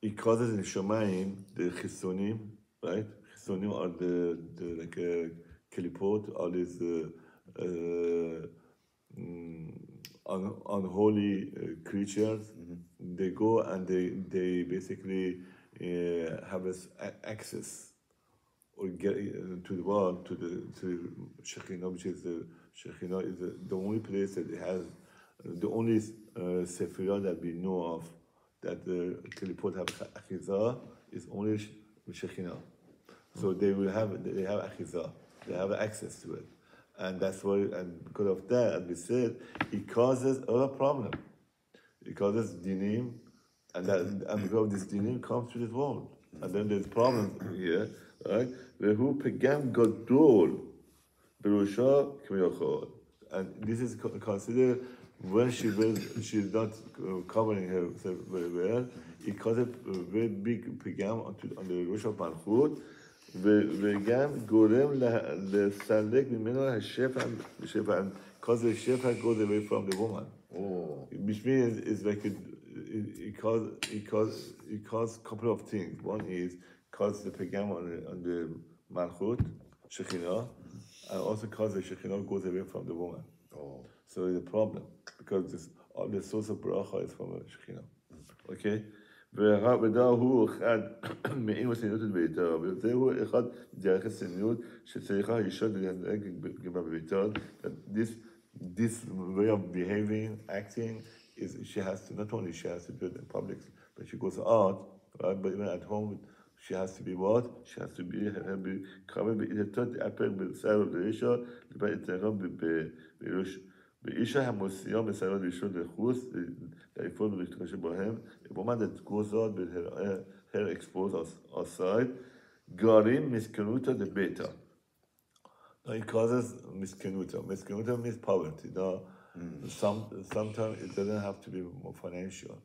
it causes in Shemayim the chisonim, right? Chisonim are the like Kelipot, all these unholy creatures. They go and they basically have access or get to the world, to Shekhinah, which is Shekhinah is the only place that it has the only sephirah that we know of that the Kelipot have achizah is only Shekhinah. So they have achizah. They have access to it. And that's why, and because of that, as we said, it causes a problem. It causes dinim, and because of this dinim comes to this world. And then there's problems here, right? Who pegam gadol berusha k'miyachol. And this is considered when she's not covering herself very well. It causes a very big pegam on the rosh of malchut. וגם גורם לסלק ממנו השפע, and cause the shefa goes away from the woman. Oh. Which means it's like it causes a couple of things. One is causes the pegam on the malchut, Shekhinah, and also causes the Shekhinah goes away from the woman. Oh. So it's a problem because all the source of bracha is from Shekhinah. Okay? ודאו אחד מעין וסנינות בביתו, וזהו אחד דרך הסנינות שצריכה האישה להנהג גם בביתו. This way of behaving, acting, is she has to, not only she has to do it in public, but she goes out, right? But even at home, she has to be what? She has to be covered בהתעטות אפר בשר ובראשו, בהתעטות בראש. ואישה המוציאה בשרו ראשון לחוץ, לפעול ולהשתמש בהם, a woman that goes out with her hair exposed outside, גרים מסכנותא דביתא. Now it causes miskenuta. Miskenuta means poverty. Now, sometimes it doesn't have to be more financial.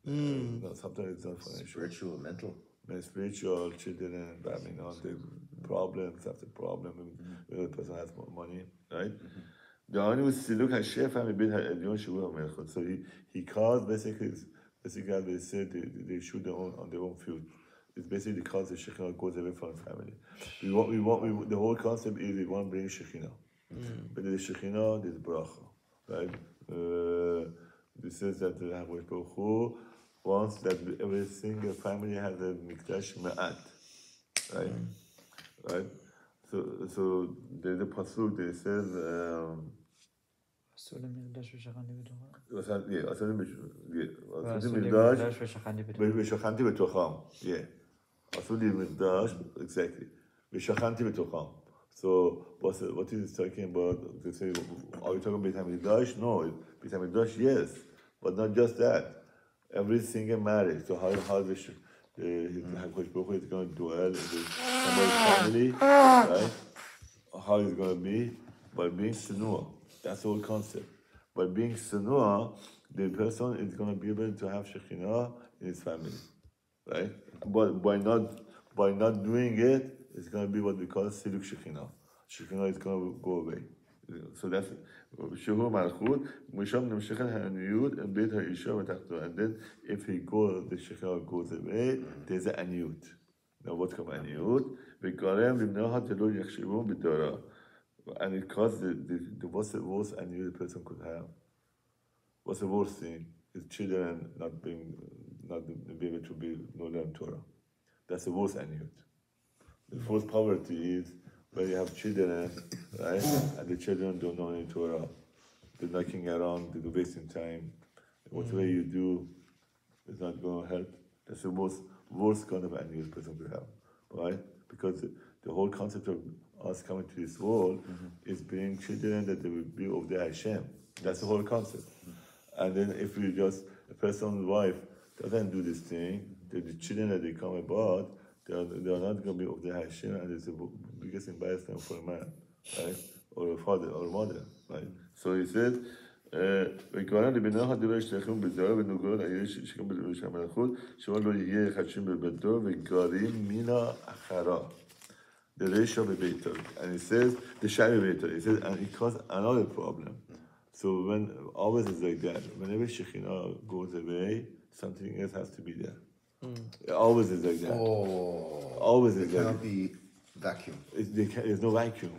No, sometimes it's not financial. Spiritual, mental. Spiritual, children, the problems after problem. When the person has more money, right? So he caused basically as they said they shoot on their own field. It's basically because the Shekhinah goes away from the family. The whole concept is we want to bring Shekhinah. But there's Shekhinah, there's bracha, right? This says that the Hakadosh Baruch Hu wants that every single family has a mikdash ma'at, right? Right? So there's a pasuk that says. אסור למקדש ושכנתי בתוכם. אסור למקדש ושכנתי בתוכם. אסור למקדש, exactly. ושכנתי בתוכם. So what is it talking about? They say, are you talking about Beit HaMikdash? No, Beit HaMikdash, yes, but not just that. Every single marriage. So how the Hakadosh Baruch Hu is going to dwell in somebody's family, right? How it's going to be? By being Sinua. That's the whole concept. By being Sinua, the person is going to be able to have Shekhinah in his family, right? But by not doing it, it's going to be what we call Siluk Shekhinah. Shekhinah is going to go away. So that's Shehu Malchut, Misham Nemshechet HaAniyut, and Beit HaIsha V'Tachto. And then if he goes, the Shekhinah goes away, there's an Aniyut. Now what comes Aniyut? V'Garem V'Mnoha Telo Yachshivum B'Dora. And it caused what's the worst Aniyut the person could have? What's the worst thing? His children not being able to learn Torah. That's the worst Aniyut. The first poverty is when you have children, right? And the children don't know any Torah. They're knocking around, they're wasting time. Whatever you do is not going to help. That's the worst kind of Aniyut person could have, right? Because the whole concept of us coming to this world is being children that they will be of the Hashem. That's the whole concept. And then if a person's wife doesn't do this thing, the children that they come about, they are not going to be of the Hashem, and it's the biggest embarrassment for a man, right? Or a father or a mother, right? So he said, וכהנה לבנה הדבר שתכם בזרע ונוגעות היש שכם בלבוש המלכות שאומר לא יהיה חדשים בביתו וגרים מן האחרה. The ratio bebeiter, and it says the shari bebeiter. It says, and it caused another problem. So when always is like that. Whenever Shekhinah goes away, something else has to be there. It always is like that. Oh, always is like that. There cannot be vacuum. There's no vacuum.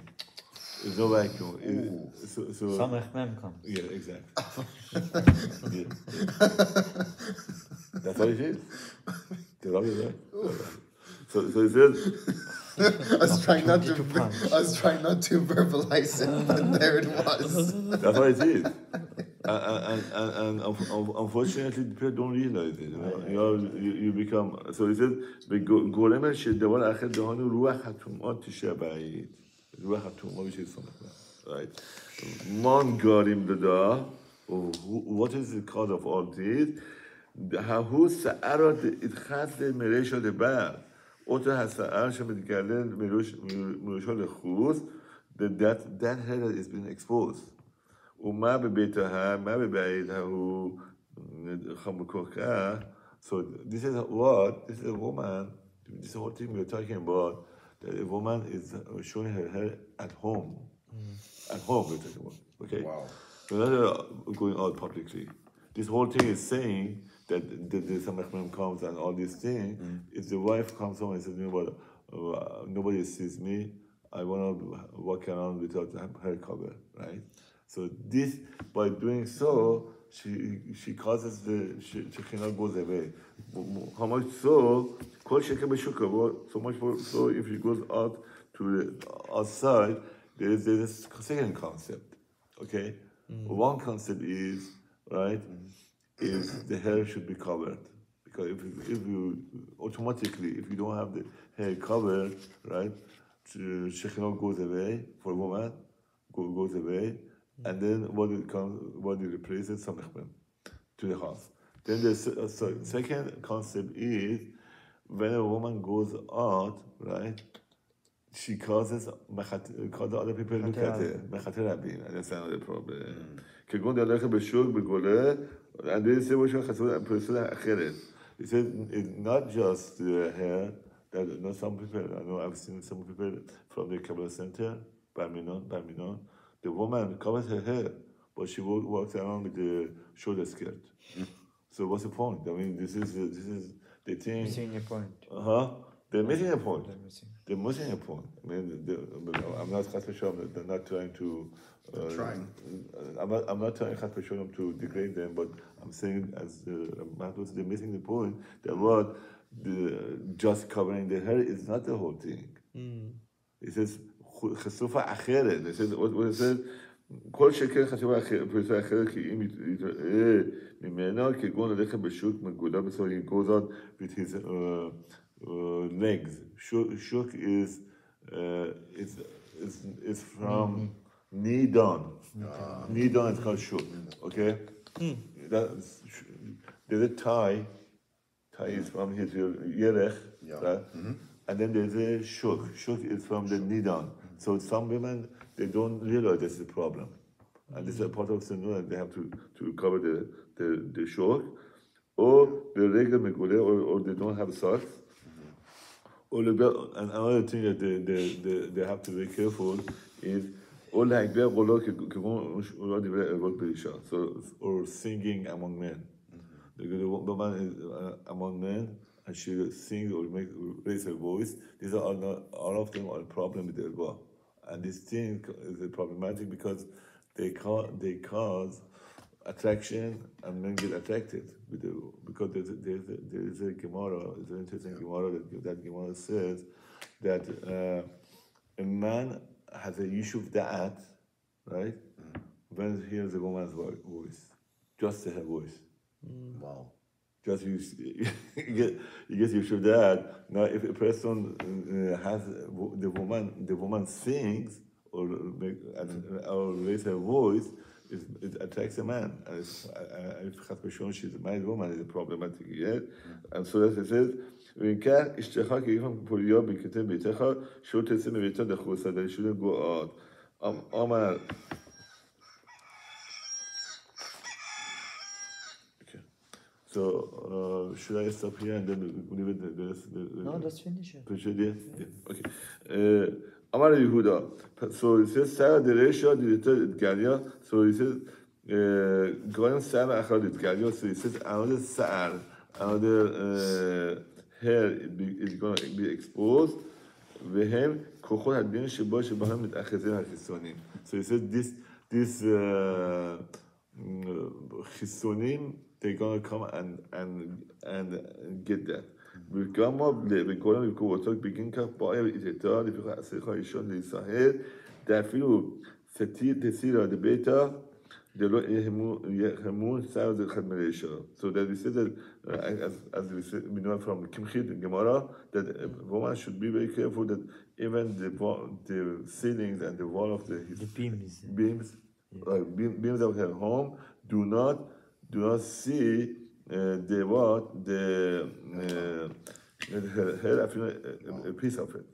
There's no vacuum. Samech Memkam. Yeah, exactly. Yeah. That's what it is. The Rabbi is right. So it says. I was trying not to verbalize it, but there it was. That's what it is. And unfortunately, people don't realize it. You become. So it says, "Gorem shedavar achad dehanu ruach hatumot tishabait." Ruach hatumot, which is something, right? Mon garim dada. What is the cause of all this? Hahu sa'arat itchad meresha deba. Oto hasa'ar shemedgalen merusha lechus. That hair is being exposed. ומה בביתها, מה בבעידה הוא חמוקוקה. So this is what? This is a woman, this is the whole thing we're talking about, that a woman is showing her hair at home. At home we're talking about, okay? Wow. We're not going out publicly. This whole thing is saying that the Samachman comes and all these things. If the wife comes home and says, nobody sees me, I want to walk around without her cover, right? So this, by doing so, she causes the Shekhinah goes away. How much so? So much more so if she goes out to the outside, there is this second concept. Okay, one concept is right is the hair should be covered, because if you automatically, if you don't have the hair covered, right, Shekhinah goes away for a woman, goes away, and then what it replaces Samechmem to the house. Then the second concept is when a woman goes out, right, she causes other people look at her. And that's another problem. که گون داره که به شوک بگله اندازه سه باشه خاصه پرسه آخره. He said it's not just the hair. That some people, I know I've seen some people from the Kabbalah Center, Barminon. The woman covers her hair, but she walks around with the shoulder skirt. So what's the point? I mean, this is the thing. Missing a point. They're missing a point. They're missing a point. I mean, I'm not trying to. I'm not trying to degrade them, but I'm saying as they're missing the point that what just covering the hair is not the whole thing. It says خسوفة آخره. It says what it says. כל שכן חשובה פריסה אחרת כי אם יתראה ממנה כגון הולך בשוק מגולה בסוף he goes out with his legs. Shuk is from knee down. Knee down is called shuk. Okay? There's a tie. Tie is from his yerech, right? And then there's a shuk. Shuk is from the knee down. So some women, they don't realize this is a problem. And this is a part of Sinur, and they have to cover the shuk. Or the regel megule, or they don't have socks. Or and another thing that they have to be careful is or singing among men. The woman is among men, and she sings or raise her voice. These are all of them are a problem with the Erba. And this thing is problematic because they cause attraction, and men get attracted because there is a Gemara, it's an interesting Gemara that Gemara says that a man has a yishuv da'at, right? When he hears a woman's voice, just her voice. Wow. Just you get yishuv da'at. Now, if a person has the woman sings or raise her voice, it attracts a man. And if she's a married woman, it's problematic yet. And so that it says, when can ishtacha kiyifam puriya b'ketem b'itecha shul tetzim b'beita dechusa, that it shouldn't go out. Amar. Okay. So should I stop here and then we leave it? No, that's finished. Yeah. Okay. Amar Yehuda. So it says Sarah Deresha did Galia. So it says Goyim Sarah Achad Galia. So it says another Sa'ar, another hair is going to be exposed. Vehem Kochot Hadin Sheba Shebahem Mit Achazim HaChisonim. So it says this Chisonim, they're going to come and get that. וכמה בכל המקומות בגין כך פועל איתה לפי השיח הראשון לישראל דאפילו תסירה דביתה דלא יהמון שר אחד מרשע. So that we said that as we know from Kimchit and Gemara that a woman should be very careful that even the ceilings and the wall of the beams of her home do not see her a piece of it.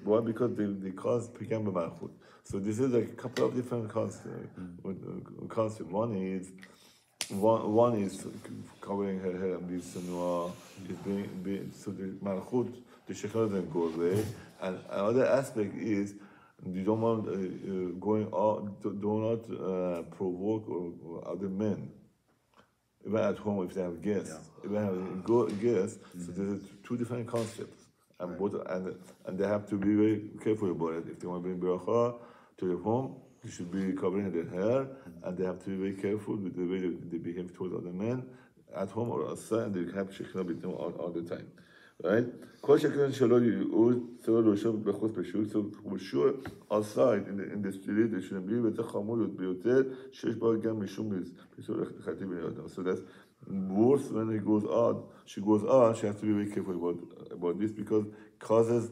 Why? Because they cause Pigam B'Malchut. So this is a couple of different concepts. One is covering her hair and being Sunua, so the Malchut, the Shekhinah doesn't go away. And another aspect is You don't want going out, do not provoke or other men. Even at home, if they have guests, if they have guests, so there's two different concepts, and both and they have to be very careful about it. If they want to bring bracha to their home, they should be covering their hair, and they have to be very careful with the way they behave towards other men at home or outside, and they have shechina with them all the time. Right? So for sure, outside in the street, they shouldn't be with the chamurut bioter. So that's worse when he goes out. She goes out. She has to be very careful about this because causes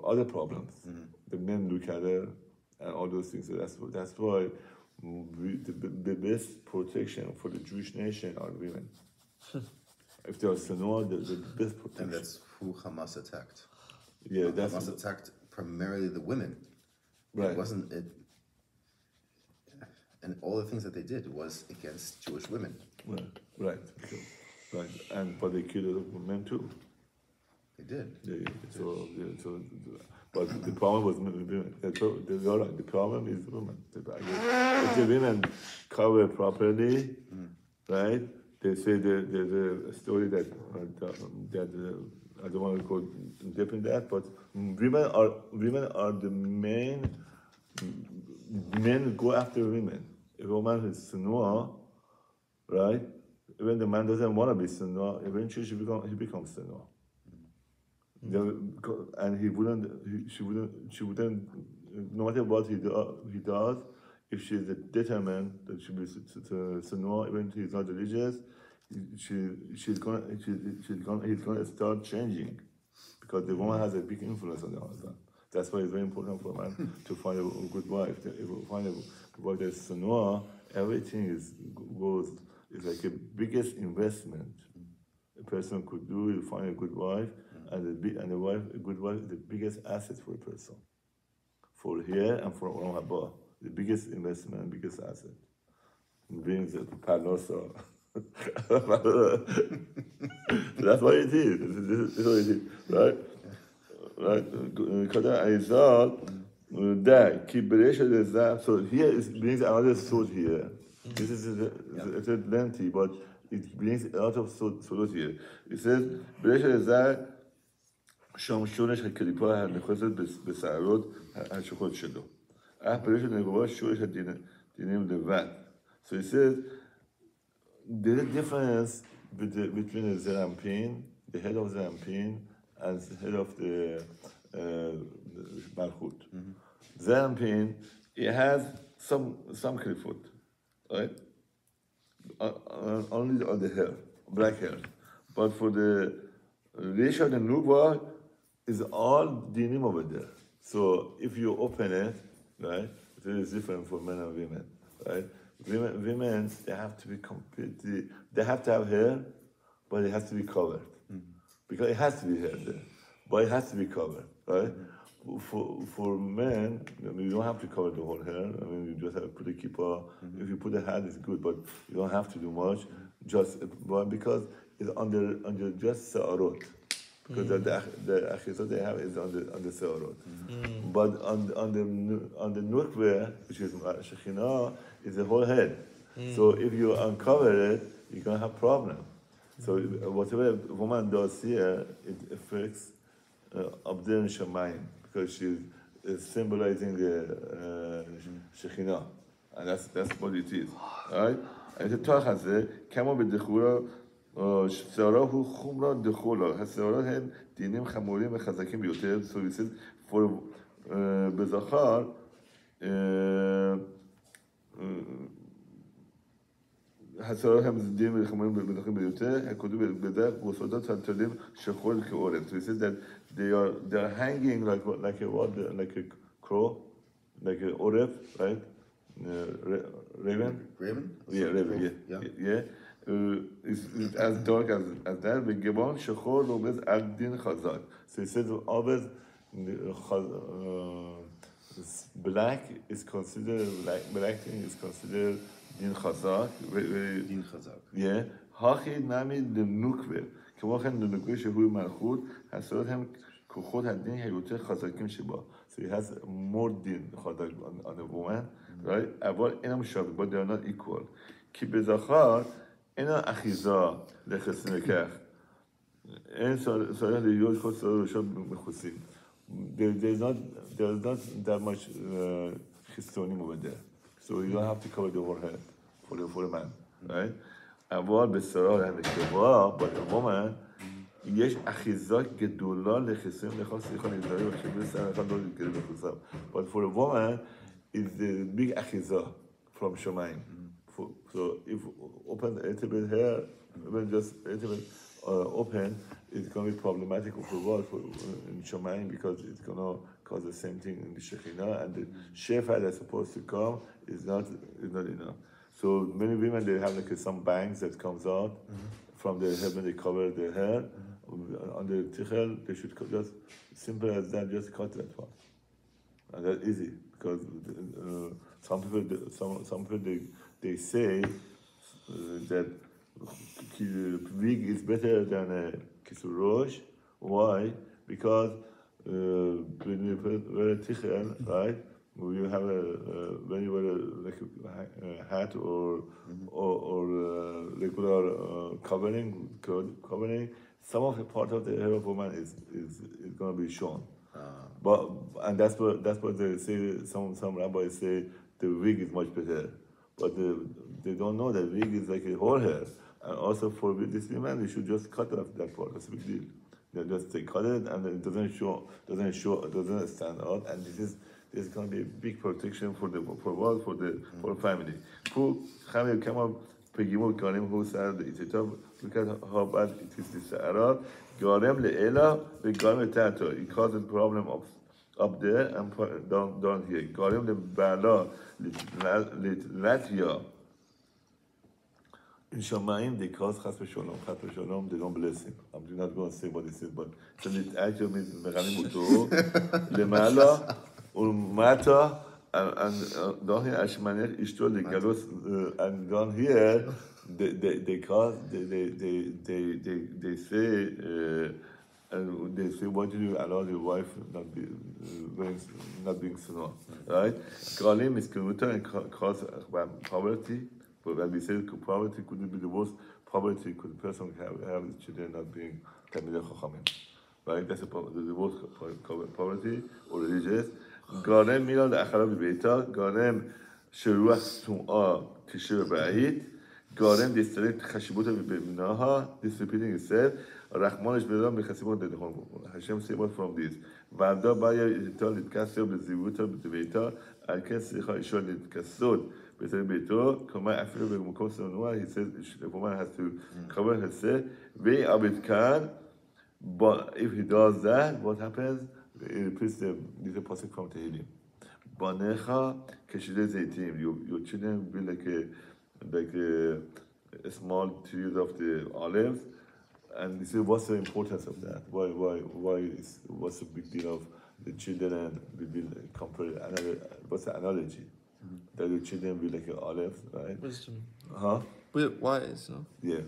other problems. The men look at her and all those things. So that's why the best protection for the Jewish nation are women. If they are Sanoa, the best protection. And that's who Hamas attacked. Yeah, Hamas attacked primarily the women. Right. It wasn't it. And all the things that they did was against Jewish women. Right. But they killed other men too. They did. But the problem was women. You're right. The problem is women. If the women cover properly, right? They say there's a story that I don't want to go deep in that, but women are the main. Men go after women. If a woman is sinua, right? Even the man doesn't want to be sinua, eventually he becomes sinua. And she wouldn't. No matter what he does, if she's determined that she be sinua, even if he's not religious, he's gonna start changing, because the woman has a big influence on the husband. That's why it's very important for a man to find a good wife. If you find a wife that's sinua, everything is like a biggest investment a person could do. You find a good wife, and a good wife is the biggest asset for a person. For here and for Olam Haba, the biggest investment, biggest asset. It brings the parnosa. That's what it is. This is what it is, right? Right. So here it brings another sword here. This is it's lengthy, but it brings a lot of sword here. It says شامشونش هکلیپا هر نخواست به سعرات هرچه خود شده برش نگوه شورش دینیم لوت. So it says there's a difference between the Zerampin, the head of Zerampin, and the head of the Malchut. Zerampin, it has some klifut, right? Only on the hair, black hair. But for the Resha and Nugwa, is all dinim over there. So if you open it, right, it is different for men and women, right? Women, they have to be completely, they have to have hair, but it has to be covered. Because it has to be hair there, but it has to be covered, right? For men, I mean, you don't have to cover the whole hair. I mean, you just have to put a kippah. If you put a hat, it's good, but you don't have to do much. Because it's under just sa'arot. Because the achizot they have is on the seorot. But on the nukve, which is shechina, is the whole head. So if you uncover it, you're gonna have problem. So whatever a woman does here, it affects Abdel Shamayim, because she's symbolizing the shechina, and that's what it is, right? And the Torah has it. Kamo b'dechura. سارا هو خمرا دخولا سارا هم دینیم خموریم و خزکیم بیوتر. So it says for بزخار سارا هم دینیم خموریم بزخیم بیوتر هکودو بده وسودا تلتلیم شخول که اورم. So it says that they are hanging like a crow, like an oref, right? Raven? Yeah, raven. Yeah. It's as dark as that. V'gebon shechor lobez al din chazak. So he says always black is considered black thing is considered din chazak. Din chazak. Yeah. Hachi nami the nukve. כמו כן נגוי שהוא מלכות הסורת הם כוחות הדין היותר חזקים שבו. So he has more din on a woman, right? אבל אינם שווים, but they are not equal. כי בזכר אינה אחיזה לחסים לכך. אין צריך להיות חוסר ראשון מחוסים. There's not that much חיסונים over there. So you don't have to cover the whole head for a man, right? אבל בשרה הנקבה, but a woman, יש אחיזה גדולה לחיסון לכל שיחה נגזרים, ובשרה אחד לא נתקדם בחוסם. But for a woman, it's a big אחיזה from שמיים. So if open a little bit here, even just a little bit open, it's going to be problematic for what in Shemaim because it's going to cause the same thing in the Shekhinah, and the Shefa that's supposed to come is not enough. So many women, they have like some bangs that comes out from their head when they cover their hair. On the tichel, they should just simple as that, just cut that part, and that's easy because some people they say that wig is better than a kisur rosh. Why? Because when you wear a tichel, right? When you have when you wear a hat or regular covering, some of the part of the hair of woman is going to be shown. And that's what they say. Some rabbis say the wig is much better, but they don't know that wig is like a whole hair. And also for this woman, they should just cut off that part. That's a big deal. They just cut it, and it doesn't stand out. And this is going to be a big protection for the family. Who come up? Pegimul Garim who said it. Look at how bad it is. This Arab Garem le'ela beGarem tato. It causes a problem up there and down here. Garem le'bala le'latya. In Shamayim, they cause chas v'sholom. They don't bless him. I'm not going to say what this is, but actually means mechanim uto lemala ulmata and down here ashmanech ishto legalos and down here they say and they say why do you allow your wife not being sinner, right? Galim is commuter and cause poverty. But when we say poverty, could be the worst poverty could the person have children not being Talmidei Chachamim, right? That's the worst poverty or religious. Garem milal acharav beita, garem sheruach tum'ah tishir ba'id, garem distrect chashibut b'minaha. This repeating itself. Rachmanish b'dam b'chasibot dedechon. Hashem say what from this. V'avda b'ya yital litkasel b'zivuta b'teveita. Al-ken slicha ishor litkasod. He says the woman has to cover herself. But if he does that, what happens? It repeats the pasuk from Tehillim. Banecha keshidei zeitim. Your children will be like a small trees of the olives. And this is what's the importance of that? What's the big deal of the children and we will compare? What's the analogy? That the children be like olives, right? Wisdom. Huh? But wise, no? Yeah.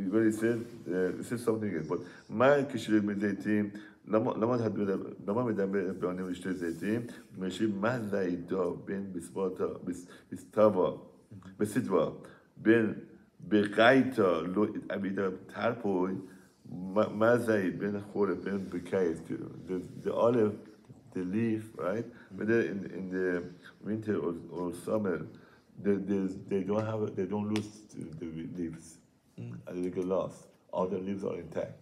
What he said, this is something else. But my kishir medaytim, lama medamber be'anim v'shtei zaytim, meshim mazaydo ben bistava, besidva, ben begaita lo abida tarpoy, mazay ben chore ben bekayt. The olive, the leaf, right? Whether in the winter or summer, they don't lose the leaves, and they get lost. All the leaves are intact.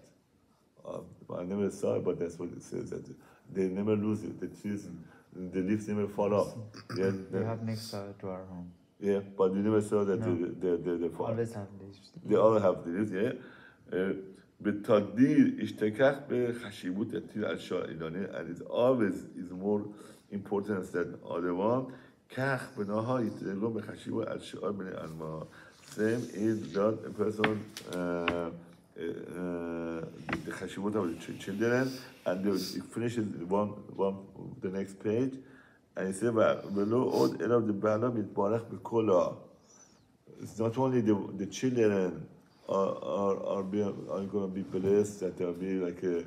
I never saw it, but that's what it says, that they never lose it. The leaves never fall off. Yeah, we have next to our home. Yeah, but you never saw that they fall. Always have leaves. They all have leaves, yeah. بالتقدير اشتكاك بخشيبوت التيل على الشائلاني, and it always is more important than other one. كخ بناها يتلقون بخشيبوت الشائل من الماء. Same is that a person the خشيبوت of the children, and it finishes the next page, and it says below all of the bala mitbarach b'kola. It's not only the children are going to be blessed, that they'll be like a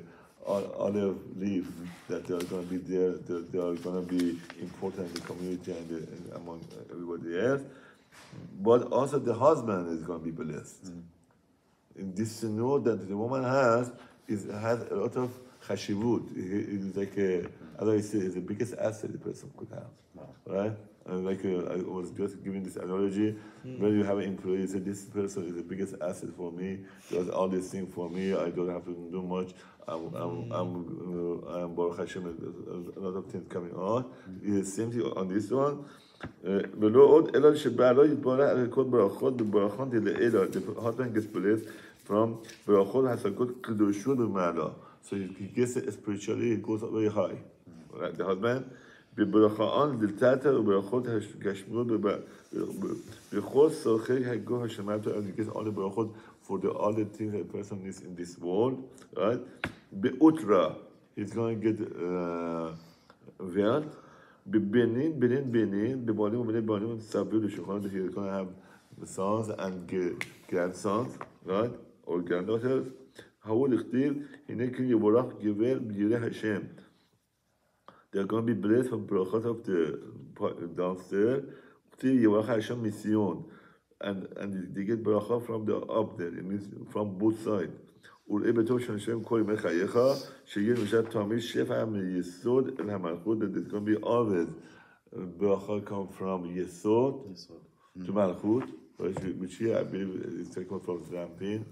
olive leaf, that they're going to be there, they are going to be important in the community and among everybody else. But also the husband is going to be blessed. In this note that the woman has a lot of chashivut. It's like as I say, it's the biggest asset the person could have, right? And like I was just giving this analogy, when you have an employee, you say, this person is the biggest asset for me, does all these things for me, I don't have to do much, I'm Baruch Hashem, a lot of things coming on. It's the same thing on this one. ולא עוד אלא שבעלה יתברך על כל ברכות בברכות לאלה. The husband gets blessed from ברכות השגות קדושות במעלה. So he gets it spiritually, it goes very high. Right? The husband בברכות דלתתא וברכות גשמיות בכל צורכי הגוף השמיים, and he gets all the ברכות for all the things that a person needs in this world. Right? באוטרה, he's going to get wealth. Benin, b'bonim u'bnei bonim tzavir l'shulchan, that he is going to have sons and grandsons, right, or granddaughters. Ha'u l'chtiv, hinei kin yivorach giver b'yireh Hashem. They are going to be blessed from brachot of the downstairs. Chtiv yivorach Hashem mision, and they get bracha from the up there. It means from both sides. וראה בטוב שהשם כל ימי חייך, שיהיה למשל תמיד שפע מיסוד אל המלכות, that there's going to be always ברכה come from יסוד to מלכות, which here I believe is taken from Zerampin.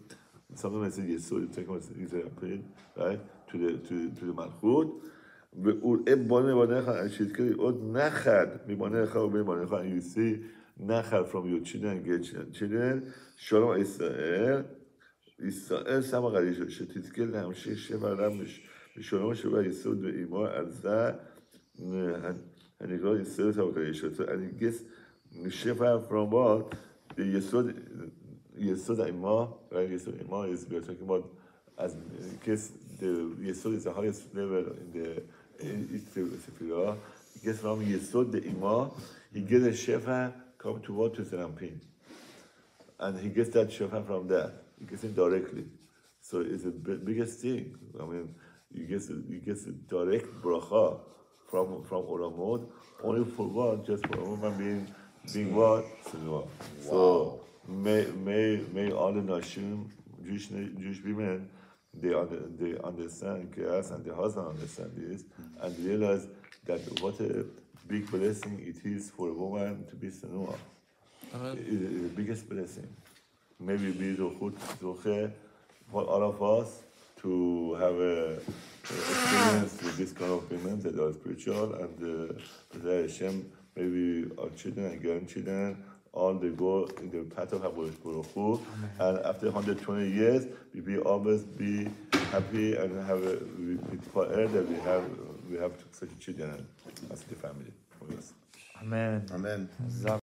Sometimes I say יסוד, it's taken from Zerampin, right, to the מלכות. וראה בונה בניך, שיזכה לראות נחת מבניך ובבניך, and you see נחת from your children and grandchildren, שלום ישראל, ישראל שמה גלישה, שתזכה להמשיך שפע רב משלום שבא יסוד ואימו, על זה הנקרא ישראל שמה גלישה. And it gets שפע from what? The יסוד האימו, right? יסוד האימו is, we are talking about, as in case the יסוד is the highest level in each Sephirah. It gets from יסוד the אימו, he gets a שפע come to what? To Zerampin. And he gets that shofar from that. He gets it directly. So it's the biggest thing. I mean, you get a direct bracha from Olamot, only for what? Just for a woman being what? Wow. So may all the Nashim, Jewish women, they understand chaos, and the husband understand this, and realize that what a big blessing it is for a woman to be Sanua. It is the biggest blessing. Maybe be Zohar for all of us to have a experience with this kind of women that are spiritual, and Hashem, maybe our children and grandchildren, all they go in the path of Hakadosh Baruch Hu, and after 120 years, we will always be happy and have a fire that we have such children as the family. Amen. Amen.